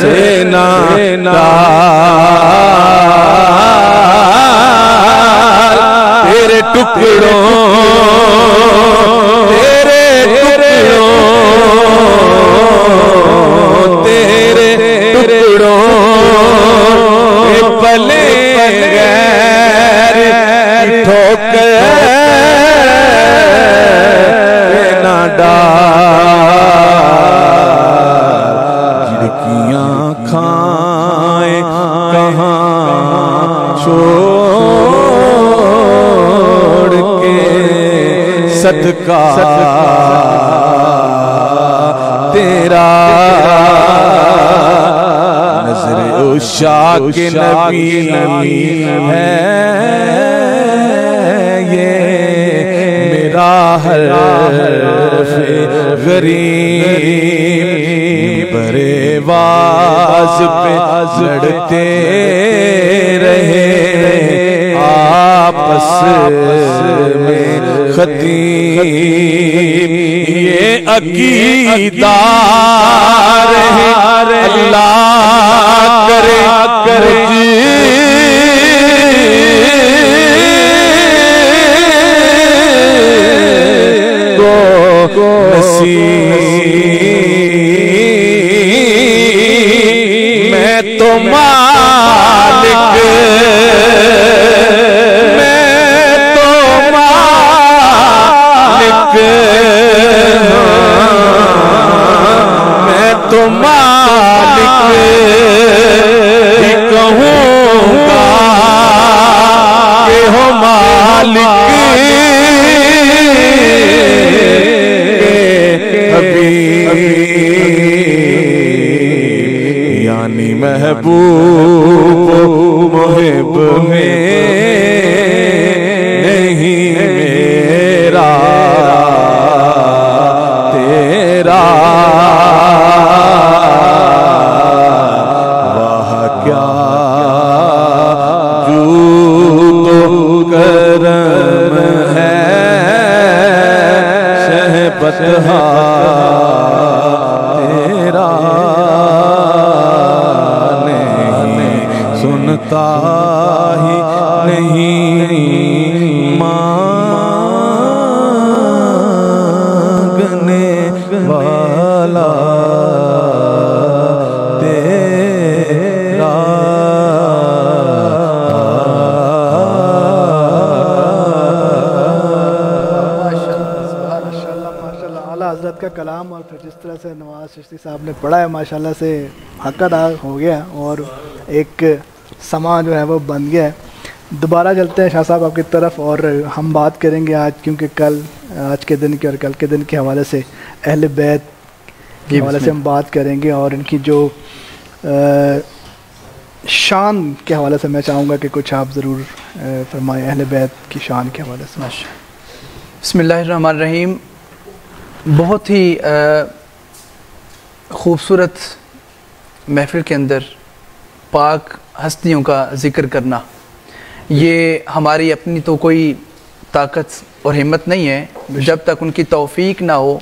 सेना तेरे टुकड़ों पले गैर ठोकर ना डाल झिड़कियां खाए कहाँ छोड़ के सदका तेरा नजर उशा के नबी है ये मेरा हर्फ गरीब बरेवाज पे लड़ते रहे आपस में खतीब, ये अकीदा रहे अल्लाह करे को नसीब। मैं तो मालिक तो मालिक ही कहूँगा कि हो मालिक अभी यानी महबूब मुहिब में नहीं मेरा तेरा तेरा नहीं सुनता ही नहीं मांगने वाला तेरा। हज़रत का कलाम और फिर जिस तरह से नवाज चिश्ती साहब ने पढ़ा है माशाल्लाह से हक अदा हो गया और एक समा जो है वो बन गया है। दोबारा चलते हैं शाह साहब आपकी तरफ और हम बात करेंगे आज, क्योंकि कल आज के दिन के और कल के दिन के हवाले से अहले बैत के हवाले से हम बात करेंगे और इनकी जो शान के हवाले से मैं चाहूँगा कि कुछ आप ज़रूर फरमाएं अहले बैत की शान के हवाले से। बिस्मिल्लाहिर्रहमानिर्रहीम। बहुत ही ख़ूबसूरत महफ़िल के अंदर पाक हस्तियों का ज़िक्र करना, ये हमारी अपनी तो कोई ताकत और हिम्मत नहीं है। जब तक उनकी तौफ़ीक ना हो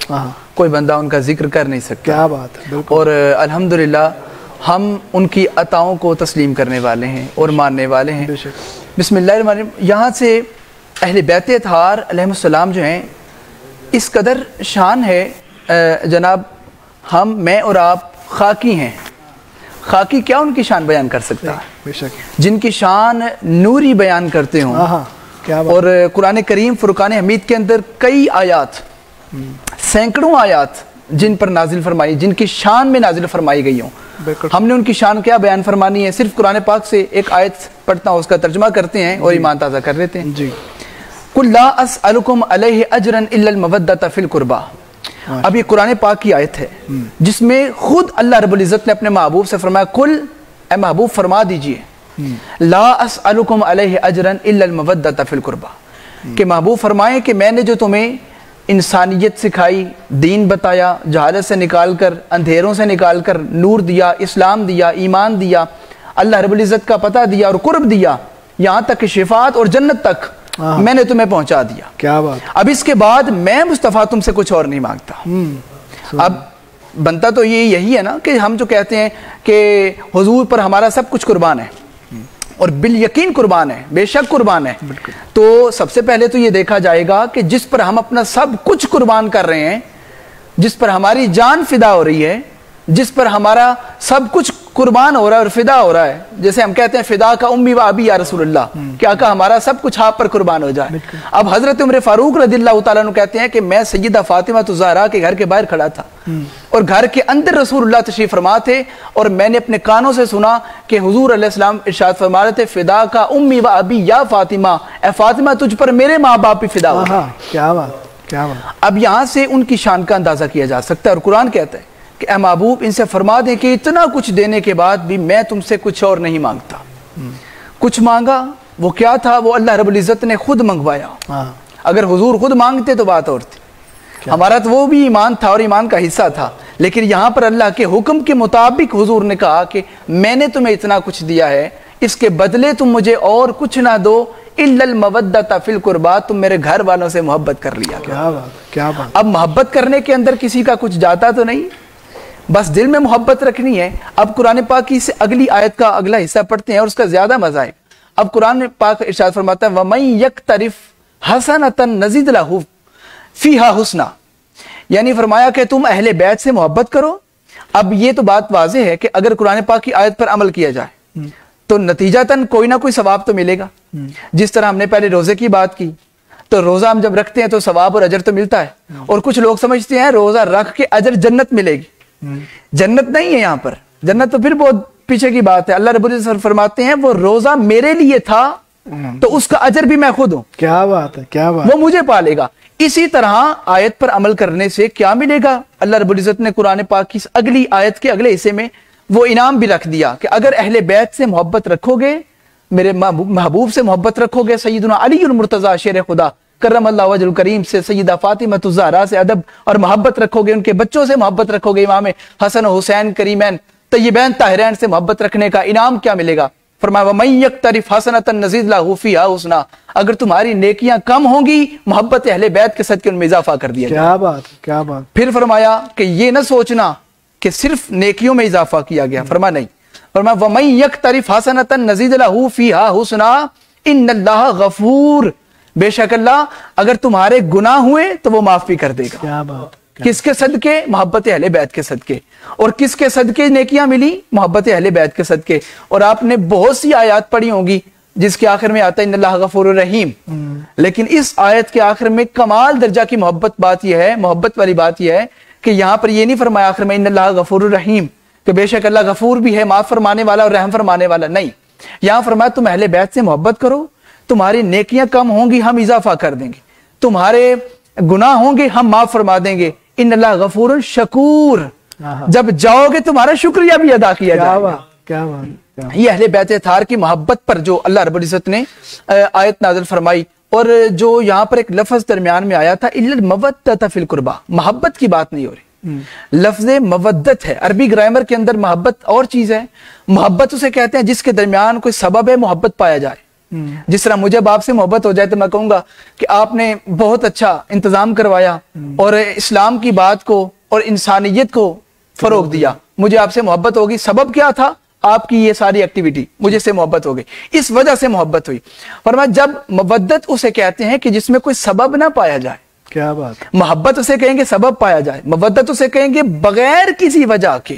कोई बंदा उनका ज़िक्र कर नहीं सकता। क्या बात है। और अल्हम्दुलिल्लाह हम उनकी अताओं को तस्लीम करने वाले हैं और मानने वाले हैं। बिस्मिल्लाहिर्रहमानिर्रहीम। यहाँ से अहले बैत अतहार अलैहिस्सलाम जो हैं, इस कदर शान है जनाब, मैं और आप खाकी हैं। खाकी क्या उनकी शान बयान कर सकता है? बेशक। जिनकी शान नूरी बयान करते हों। क्या बात। और कुरान करीम फुरकान हमीद के अंदर कई आयात, सैकड़ों आयात जिन पर नाजिल फरमाई, जिनकी शान में नाजिल फरमाई गई हों। हमने उनकी शान क्या बयान फरमानी है? सिर्फ कुरान पाक से एक आयत पढ़ता हूँ, उसका तर्जुमा करते हैं और ईमान ताज़ा कर लेते हैं जी। कुल ला अस्अलुकुम अलैहि अजरन इल्लल मवद्दत फिल कुर्बा। अब ये कुरान पाक की आयत है जिसमें खुद अल्लाह रब्बुल इज़्ज़त ने अपने महबूब से फरमाया, कुल ए महबूब फरमा दीजिए, ला अस्अलुकुम अलैहि अजरन इल्लल मवद्दत फिल कुर्बा, कि महबूब फरमाएं कि मैंने जो तुम्हें इंसानियत सिखाई, दीन बताया, जहालत से निकाल कर, अंधेरों से निकाल कर नूर दिया, इस्लाम दिया, ईमान दिया, अल्लाह रब्बुल इज़्ज़त का पता दिया और कुर्ब दिया, यहाँ तक कि शिफात और जन्नत तक मैंने तुम्हें पहुंचा दिया। क्या बात। अब इसके बाद मैं मुस्तफ़ा तुमसे कुछ और नहीं मांगता। अब बनता तो ये यही है ना कि हम जो कहते हैं कि हुजूर पर हमारा सब कुछ कुर्बान है और बिल यकीन कुर्बान है, बेशक कुर्बान है। तो सबसे पहले तो ये देखा जाएगा कि जिस पर हम अपना सब कुछ कुर्बान कर रहे हैं, जिस पर हमारी जान फिदा हो रही है, जिस पर हमारा सब कुछ कुर्बान हो रहा है और फिदा हो रहा है, जैसे हम कहते हैं फिदा का उम्मी व अबी या रसूलुल्लाह, क्या का हमारा सब कुछ आप पर कुर्बान हो जाए। अब हजरत उमर फारूक रज़ियल्लाहु ताला अन्हु कहते हैं कि मैं सैयदा फातिमा ज़हरा के घर के बाहर खड़ा था और घर के अंदर रसूलुल्लाह तशरीफ फरमा थे और मैंने अपने कानों से सुना कि हुजूर अलैहिस्सलाम इरशाद फरमा रहे थे, फिदा का उम्मी व अबी या फातिमा, ए फातिमा तुझ पर मेरे माँ बाप भी फिदा हो। क्या बात, क्या बात। अब यहाँ से उनकी शान का अंदाजा किया जा सकता है और कुरान कहता है कि ए महबूब इनसे फरमा दें कि इतना कुछ देने के बाद भी मैं तुमसे कुछ और नहीं मांगता। कुछ मांगा वो क्या था, वो अल्लाह रब्बुल इज़्ज़त ने खुद मंगवाया। अगर हुजूर खुद मांगते तो बात और थी, हमारा तो वो भी ईमान था और ईमान का हिस्सा था, लेकिन यहाँ पर अल्लाह के हुक्म के मुताबिक हुजूर ने कहा कि मैंने तुम्हें इतना कुछ दिया है, इसके बदले तुम मुझे और कुछ ना दो, इल्लल मवद्दता फिल कुर्बा, तुम मेरे घर वालों से मोहब्बत कर लिया। क्या बात, क्या बात। अब मोहब्बत करने के अंदर किसी का कुछ जाता तो नहीं, बस दिल में मोहब्बत रखनी है। अब कुरान पाक की से अगली आयत का अगला हिस्सा पढ़ते हैं और उसका ज्यादा मजा है। अब कुरान पाक इरशाद फरमाता है वमन यक्तरिफ हसनतन नज़ीद लहू फीहा हुस्ना, यानी फरमाया कि तुम अहले बैत से मोहब्बत करो। अब ये तो बात वाज़ेह है कि अगर कुरान पाक की आयत पर अमल किया जाए तो नतीजतन कोई ना कोई सवाब तो मिलेगा। जिस तरह हमने पहले रोजे की बात की, तो रोजा हम जब रखते हैं तो सवाब और अजर तो मिलता है, और कुछ लोग समझते हैं रोजा रख के अजर जन्नत मिलेगी। जन्नत नहीं है यहाँ पर, जन्नत तो फिर बहुत पीछे की बात है। अल्लाह रब्बुल इज़्ज़त फरमाते हैं वो रोजा मेरे लिए था तो उसका अजर भी मैं खुद हूं। क्या बात है, क्या बात। वो मुझे पालेगा। इसी तरह आयत पर अमल करने से क्या मिलेगा, अल्लाह रब्बुल इज़्ज़त ने कुरान पाक की अगली आयत के अगले हिस्से में वो इनाम भी रख दिया कि अगर अहले बैत से मोहब्बत रखोगे, मेरे महबूब से मोहब्बत रखोगे, सैयदना अली मुर्तजा शेर खुदा करमल्लाहु वजहुल करीम से, सैयदा फातिमा ज़हरा से अदब और मोहब्बत रखोगे, उनके बच्चों से मोहब्बत रखोगे, इमाम हसन हुसैन करीमैन तय्यबैन ताहिरैन से मोहब्बत रखने का इनाम क्या मिलेगा। फरमाया वमन यक्तरिफ हसनतन नज़ीद लहू फीहा हुस्ना, अगर तुम्हारी नेकियां कम होंगी मोहब्बत अहले बैत के सदके उनमें इजाफा कर दिया। क्या बात, क्या बात। फिर फरमाया कि ये न सोचना कि सिर्फ नेकियों में इजाफा किया गया, फरमा नहीं, फरमाया वमन यक्तरिफ हसनतन नज़ीद लहू फीहा हुस्ना इन्नल्लाह गफूर, बेशक अल्लाह अगर तुम्हारे गुनाह हुए तो वो माफ भी कर देगा। क्या बात। किसके सदके, मोहब्बत अहले बैत के सदके। और किसके सदके नेकियां मिली, मोहब्बत अहले बैत के सदके। और आपने बहुत सी आयत पढ़ी होंगी जिसके आखिर में आता है इन्नल्लाह गफूरुर रहीम, लेकिन इस आयत के आखिर में कमाल दर्जा की मोहब्बत बात यह है, मोहब्बत वाली बात यह है कि यहाँ पर यह नहीं फरमाया आखिर में इन्नल्लाह गफूरुर रहीम कि बेशक अल्लाह गफूर भी है, माफ फरमाने वाला और रहम फरमाने वाला, नहीं। यहाँ फरमाया तुम अहले बैत से मोहब्बत करो, तुम्हारी नेकियां कम होंगी हम इजाफा कर देंगे, तुम्हारे गुनाह होंगे हम माफ फरमा देंगे, इन्नल्लाह गफूरुन शकूर, जब जाओगे तुम्हारा शुक्रिया भी अदा किया जाएगा। क्या बात। ये अहले बैत थार की मोहब्बत पर जो अल्लाह रब्बुल इज़्ज़त ने आयत नाज़िल फरमाई, और जो यहाँ पर एक लफ्ज दरमियान में आया था इल्लल मवद्दता फिल कुर्बा, मोहब्बत की बात नहीं हो रही, लफ्ज मवद्दत है। अरबी ग्रामर के अंदर मोहब्बत और चीज है। मोहब्बत उसे कहते हैं जिसके दरमियान कोई सबब है मोहब्बत पाया जाए। जिस तरह मुझे अब आपसे मोहब्बत हो जाए तो मैं कहूंगा कि आपने बहुत अच्छा इंतजाम करवाया और इस्लाम की बात को और इंसानियत को फरोग दिया, मुझे आपसे मोहब्बत होगी। सबब क्या था? आपकी ये सारी एक्टिविटी, मुझे से मोहब्बत हो गई, इस वजह से मोहब्बत हुई। फरमाया जब मवद्दत उसे कहते हैं कि जिसमें कोई सबब ना पाया जाए। क्या बात। मोहब्बत उसे कहेंगे सबब पाया जाए, मवद्दत उसे कहेंगे बगैर किसी वजह के।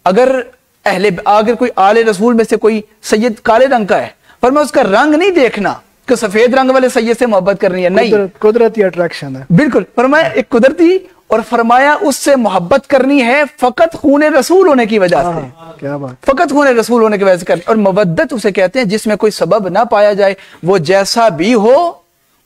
अगर कोई आले रसूल में से कोई सैयद काले रंग का है, फरमाया उसका रंग नहीं देखना कि सफेद रंग वाले सैयद से मोहब्बत करनी है, नहीं, कुदरती अट्रैक्शन है। बिल्कुल, फरमाया एक कुदरती, और फरमाया उससे मोहब्बत करनी है फकत खून रसूल होने की वजह से। क्या बात। फकत खून रसूल होने की वजह से करनी। और मवद्दत उसे कहते हैं जिसमें कोई सबब ना पाया जाए, वो जैसा भी हो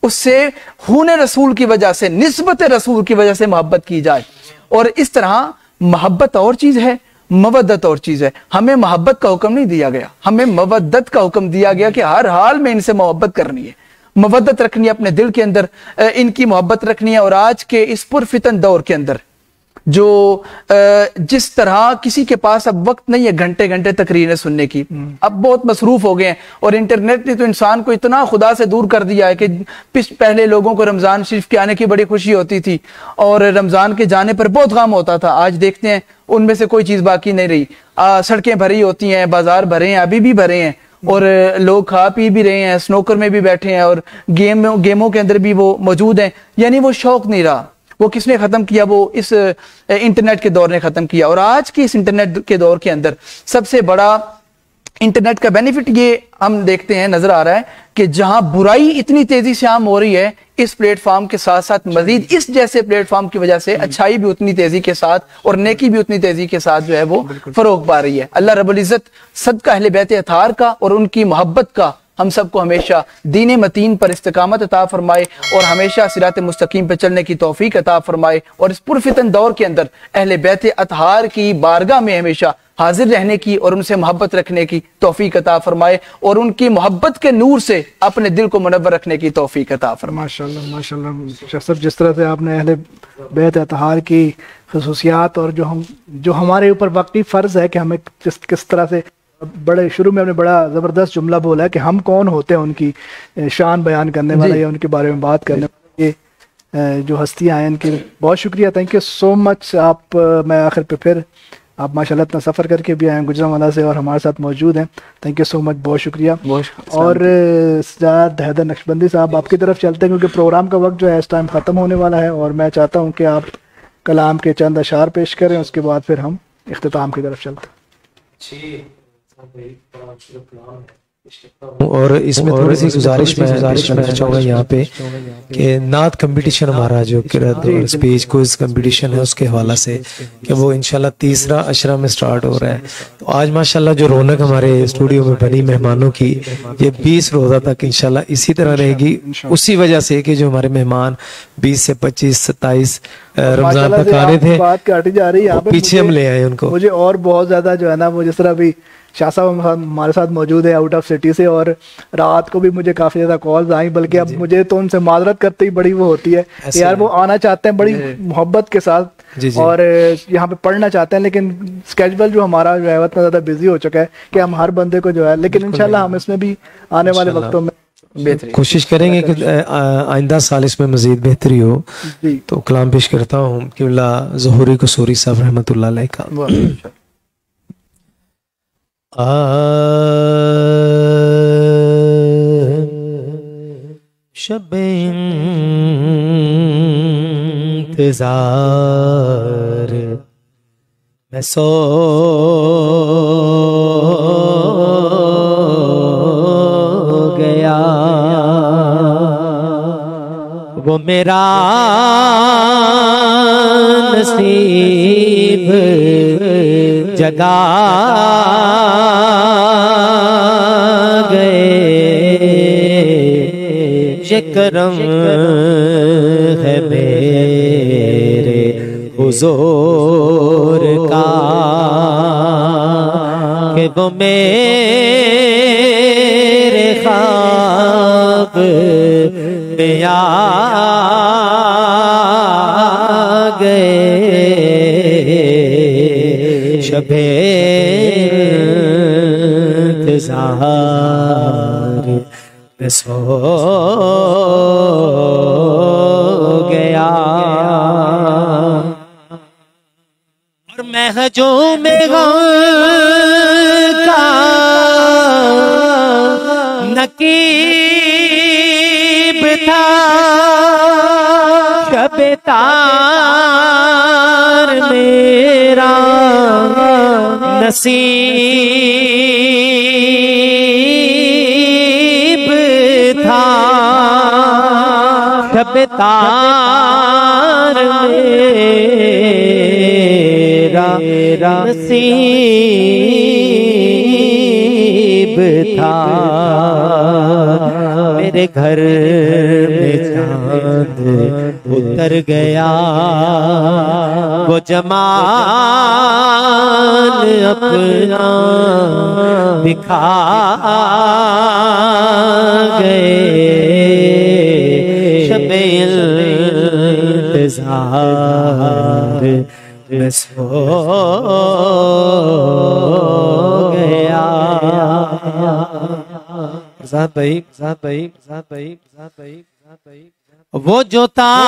उससे खून रसूल की वजह से, निस्बत रसूल की वजह से मोहब्बत की जाए। और इस तरह मोहब्बत और चीज है, मवद्दत और चीज है। हमें मोहब्बत का हुक्म नहीं दिया गया, हमें मवद्दत का हुक्म दिया गया कि हर हाल में इनसे मोहब्बत करनी है, मवद्दत रखनी है अपने दिल के अंदर, इनकी मोहब्बत रखनी है। और आज के इस पुरफितन दौर के अंदर जो जिस तरह किसी के पास अब वक्त नहीं है घंटे घंटे तकरीरें सुनने की, अब बहुत मसरूफ हो गए हैं। और इंटरनेट ने तो इंसान को इतना खुदा से दूर कर दिया है कि पहले लोगों को रमजान शरीफ के आने की बड़ी खुशी होती थी और रमजान के जाने पर बहुत गम होता था। आज देखते हैं उनमें से कोई चीज बाकी नहीं रही। सड़कें भरी होती हैं, बाजार भरे हैं, अभी भी भरे हैं, और लोग खा पी भी रहे हैं, स्नोकर में भी बैठे हैं, और गेमों के अंदर भी वो मौजूद हैं। यानी वो शौक नहीं रहा। वो किसने खत्म किया? वो इस इंटरनेट के दौर ने खत्म किया। और आज के इस इंटरनेट के दौर के अंदर सबसे बड़ा इंटरनेट का बेनिफिट ये हम देखते हैं, नजर आ रहा है कि जहां बुराई इतनी तेजी से आम हो रही है, इस प्लेटफॉर्म के साथ साथ मजीद इस जैसे प्लेटफॉर्म की वजह से अच्छाई भी उतनी तेजी के साथ और नेकी भी उतनी तेजी के साथ जो है वो फरोग पा रही है। अल्लाह रब्बुल इज्जत सदका अहले बैत अतार का और उनकी मोहब्बत का हम सबको हमेशा दीन मतीन पर इस्तिकामत अता फरमाए और हमेशा सिरात मुस्तकीम पर चलने की तौफीक अता फरमाए। और इस पुरफितन दौर के अंदर अहले बैत अतार की बारगाह में हमेशा हाजिर रहने की और उनसे मोहब्बत रखने की तौफीक अता फरमाए और उनकी मोहब्बत के नूर से अपने दिल को मुनव्वर रखने की तौफीक अता फरमाए। माशाल्लाह माशाल्लाह। सब जिस तरह से आपने अहले बैत अतहार की खसूसियात और जो हमारे ऊपर वक्ती फ़र्ज़ है कि हमें किस तरह से, बड़े शुरू में हमने बड़ा ज़बरदस्त जुमला बोला है कि हम कौन होते हैं उनकी शान बयान करने वाले या उनके बारे में बात करने वाले, ये जो हस्तियाँ हैं इनकी बहुत शुक्रिया। Thank you so much. आप मैं आखिर पे फिर आप माशाल्लाह इतना सफ़र करके भी आए हैं गुजरांवाला से और हमारे साथ मौजूद हैं। थैंक यू सो मच, बहुत शुक्रिया। और सजाद हैदर नक्शबंदी साहब आपकी तरफ चलते हैं क्योंकि प्रोग्राम का वक्त जो है इस टाइम ख़त्म होने वाला है और मैं चाहता हूँ कि आप कलाम के चंद अशार पेश करें, उसके बाद फिर हम इख्तिताम की तरफ चलते हैं। और इसमें थोड़ी सी गुजारिश करना चाहूँगा यहाँ पे कि नात कंपटीशन हमारा जो किरत और स्पीच क्विज कंपटीशन है उसके हवाला से कि वो इंशाल्लाह तीसरा अशरा में स्टार्ट हो रहा है। तो आज माशाल्लाह जो रौनक हमारे स्टूडियो में बनी मेहमानों की, ये 20 रोज़ा तक इंशाल्लाह इसी तरह रहेगी, उसी वजह से कि जो हमारे मेहमान 20 से 25 27 रमजान तक आने थे, बात काटी जा रही है, पीछे हम ले आए उनको। मुझे और बहुत ज्यादा जो है ना, वो जिस तरह भी शाह साहब हमारे साथ मौजूद है आउट ऑफ सिटी से, और रात को भी मुझे काफ़ी ज़्यादा कॉल्स आई, बल्कि अब मुझे तो उनसे माजरत करते ही बड़ी वो होती है कि यार वो आना चाहते हैं बड़ी मोहब्बत के साथ और यहाँ पे पढ़ना चाहते हैं, लेकिन स्केड्यूल जो हमारा जो है इतना ज़्यादा बिजी हो चुका है कि हम हर बंदे को जो है, लेकिन इंशाल्लाह हम इसमें भी आने वाले वक्तों में कोशिश करेंगे कि आइंदा साल इसमें मजीद बेहतरी हो। तो कलाम पेश करता हूँ किबला ज़ुहूरी कसूरी साहब रहमतुल्लाह अलैह का। शब इंतज़ार मैं सो गया, वो मेरा नसीब जगा गए, ये करम है मेरे हुजूर का कि वो मेरे ख्वाब में आ गए। शबे इंतज़ार में सो गया, और महजों में गम का नकीब था, शबे तार मेरा नसीब था, शबे तार मेरा नसीब था। मेरे घर में चांद उतर गया, वो जमाल अपना दिखा गए। शबे इंतज़ार में सो गया। वो जो ताजदार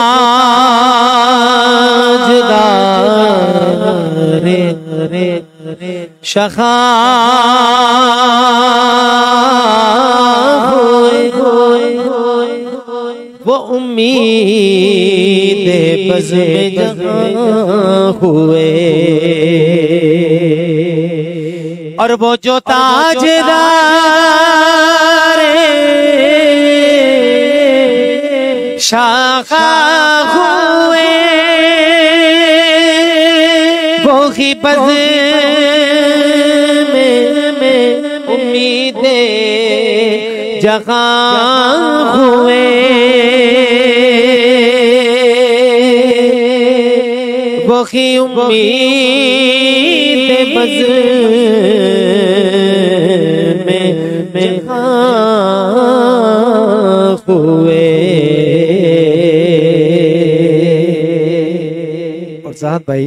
शखा वो उम्मीद बज़ में जहाँ हुए, और वो जो ताजदार शाखा हुए, वो ही बज़ में उम्मीदें जहाँ हुए, वो ही उम्मीदें में हुए। और साहब भाई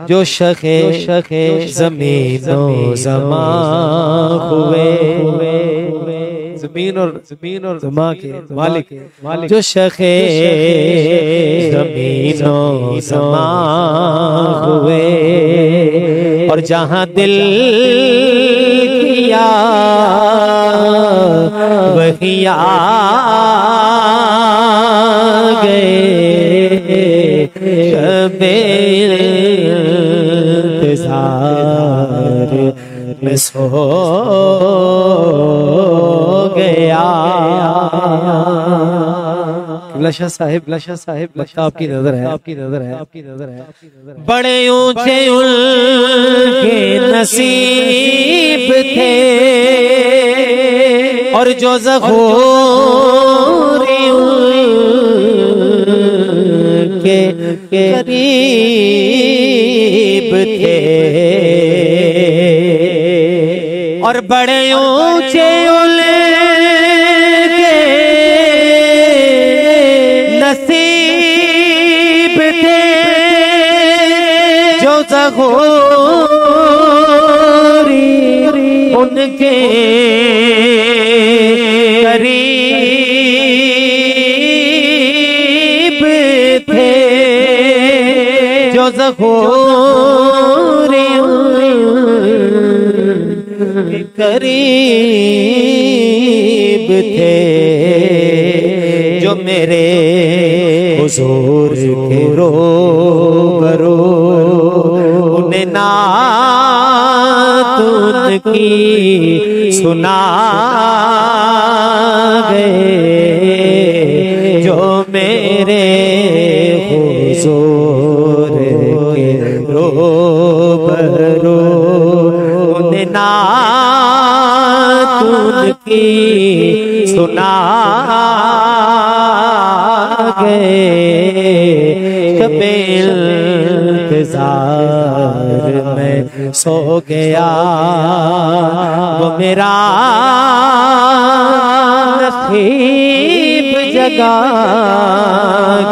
जो शखे ज़मीनो ज़मा हुए, ज़मीन और ज़मा के मालिक जो शखे ज़मीनो ज़मा हुए। और जहाँ दिल किया वही आ गए, शबे इंतज़ार में सो गया। लशा साहिब लगता आपकी नजर है। बड़े ऊंचे उनके नसीब थे और जो ज़ख़ूरी उनके करीब थे। और बड़े ऊंचे उनके नसीब थे जो ज़ख़ूरी उनके करीब थे, जो ज़ख़ूरी उनके करीब थे। जो मेरे हुज़ूर के रूबरू उन्हें नात उनकी सुना गए। जो मेरे हुज़ूर के रूबरू उन्हें नात उनकी सुना गए। शबे इंतज़ार में सो गया वो मेरा नसीब जगा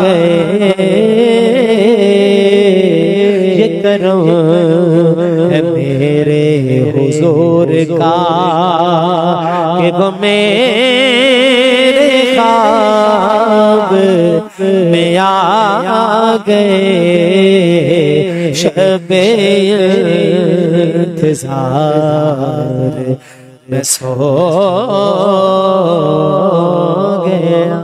गए। ये करम है मेरे हुज़ूर का कि वो मेरे ख्वाब में आ गए। शबे इंतज़ार में सो गया।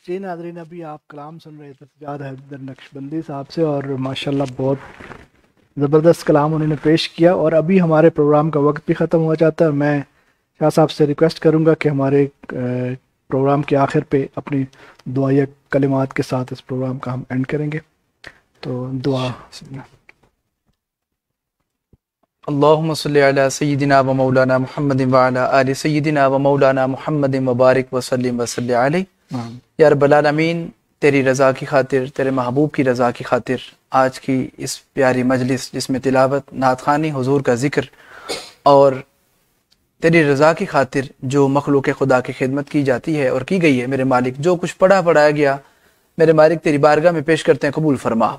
जी नाज़रीन, अभी आप कलाम सुन रहे थे सज्जाद हैदर नक्शबंदी साहब से और माशाल्लाह बहुत ज़बरदस्त कलाम उन्होंने पेश किया। और अभी हमारे प्रोग्राम का वक्त भी ख़त्म हो जाता है। मैं शाह साहब से रिक्वेस्ट करूँगा कि हमारे प्रोग्राम के आखिर पे अपनी दुआया कलिमात के साथ इस प्रोग्राम का हम एंड करेंगे। तो दुआ। अल्लाहुम्मा सल्ली अला सय्यिदिना व मौलाना मुहम्मदिन व अला आलि सय्यिदिना व मौलाना मुहम्मदिन व बारिक व सल्लिम व सल्लि अलैहि। या रब्बल आलमीन, तेरी रज़ा की खातिर, तेरे महबूब की रज़ा की खातिर आज की इस प्यारी मजलिस जिसमें तिलावत, नात ख़ानी, हुज़ूर का ज़िक्र और तेरी रज़ा की खातिर जो मखलूक़ खुदा की खिदमत की जाती है और की गई है, मेरे मालिक जो कुछ पढ़ाया गया मेरे मालिक तेरी बारगाह में पेश करते हैं, कबूल फरमा।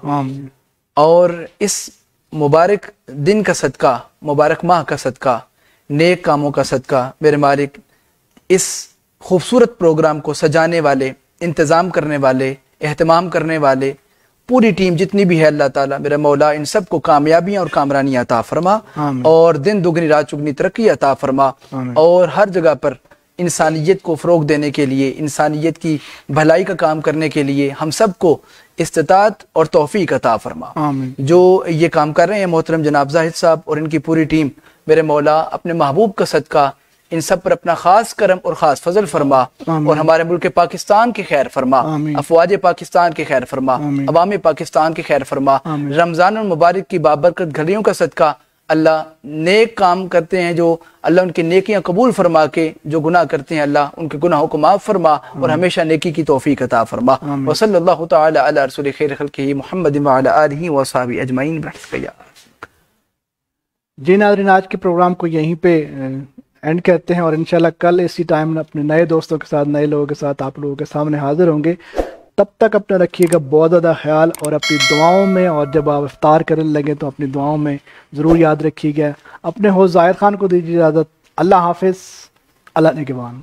और इस मुबारक दिन का सदका, मुबारक माह का सदका, नेक कामों का सदका, मेरे मालिक इस खूबसूरत प्रोग्राम को सजाने वाले, इंतज़ाम करने वाले, एहतमाम करने वाले पूरी टीम जितनी भी है, अल्लाह ताला मेरा मौला इन सब को कामयाबियाँ और कामरानी अता फरमा और दिन दुगनी रात चुगनी तरक्की अता फरमा और हर जगह पर इंसानियत को फ़रोग देने के लिए, इंसानियत की भलाई का काम करने के लिए हम सब को इस्तिताअत और तौफीक अता फरमा। जो ये काम कर रहे हैं मोहतरम जनाब जाहिद साहब और इनकी पूरी टीम, मेरे मौला अपने महबूब का सदका इन सब पर अपना खास करम और ख़ास फजल फरमा और हमारे मुल्क पाकिस्तान की खैर फरमा, अफवाज पाकिस्तान की खैर फरमा, अवाम पाकिस्तान की खैर फरमा। रमज़ान मुबारक की बाबरकत घड़ियों का सदका अल्लाह नेक काम करते हैं जो अल्लाह उनकी नेकियां कबूल फरमा के, जो गुनाह करते हैं अल्लाह उनके गुनाहों को माफ़ फरमा और हमेशा नेकी की तौफीक अता फरमा। व सल्लल्लाहु तआला अला रसूल खैर खल्क़िही मुहम्मद व अला आलिहि व अस्हाबिही अजमईन। जी नाज़रीन, आज के प्रोग्राम को यहीं पे एंड करते हैं और इंशाल्लाह कल इसी टाइम अपने नए दोस्तों के साथ, नए लोगों के साथ आप लोगों के सामने हाजिर होंगे। तब तक अपना रखिएगा बहुत ज़्यादा ख्याल और अपनी दुआओं में, और जब आप इफ्तार करने लगे तो अपनी दुआओं में ज़रूर याद रखिएगा। अपने होस्ट ज़ाहिर खान को दीजिए इजाज़त। अल्लाह हाफिज़, अल्लाह निगहबान।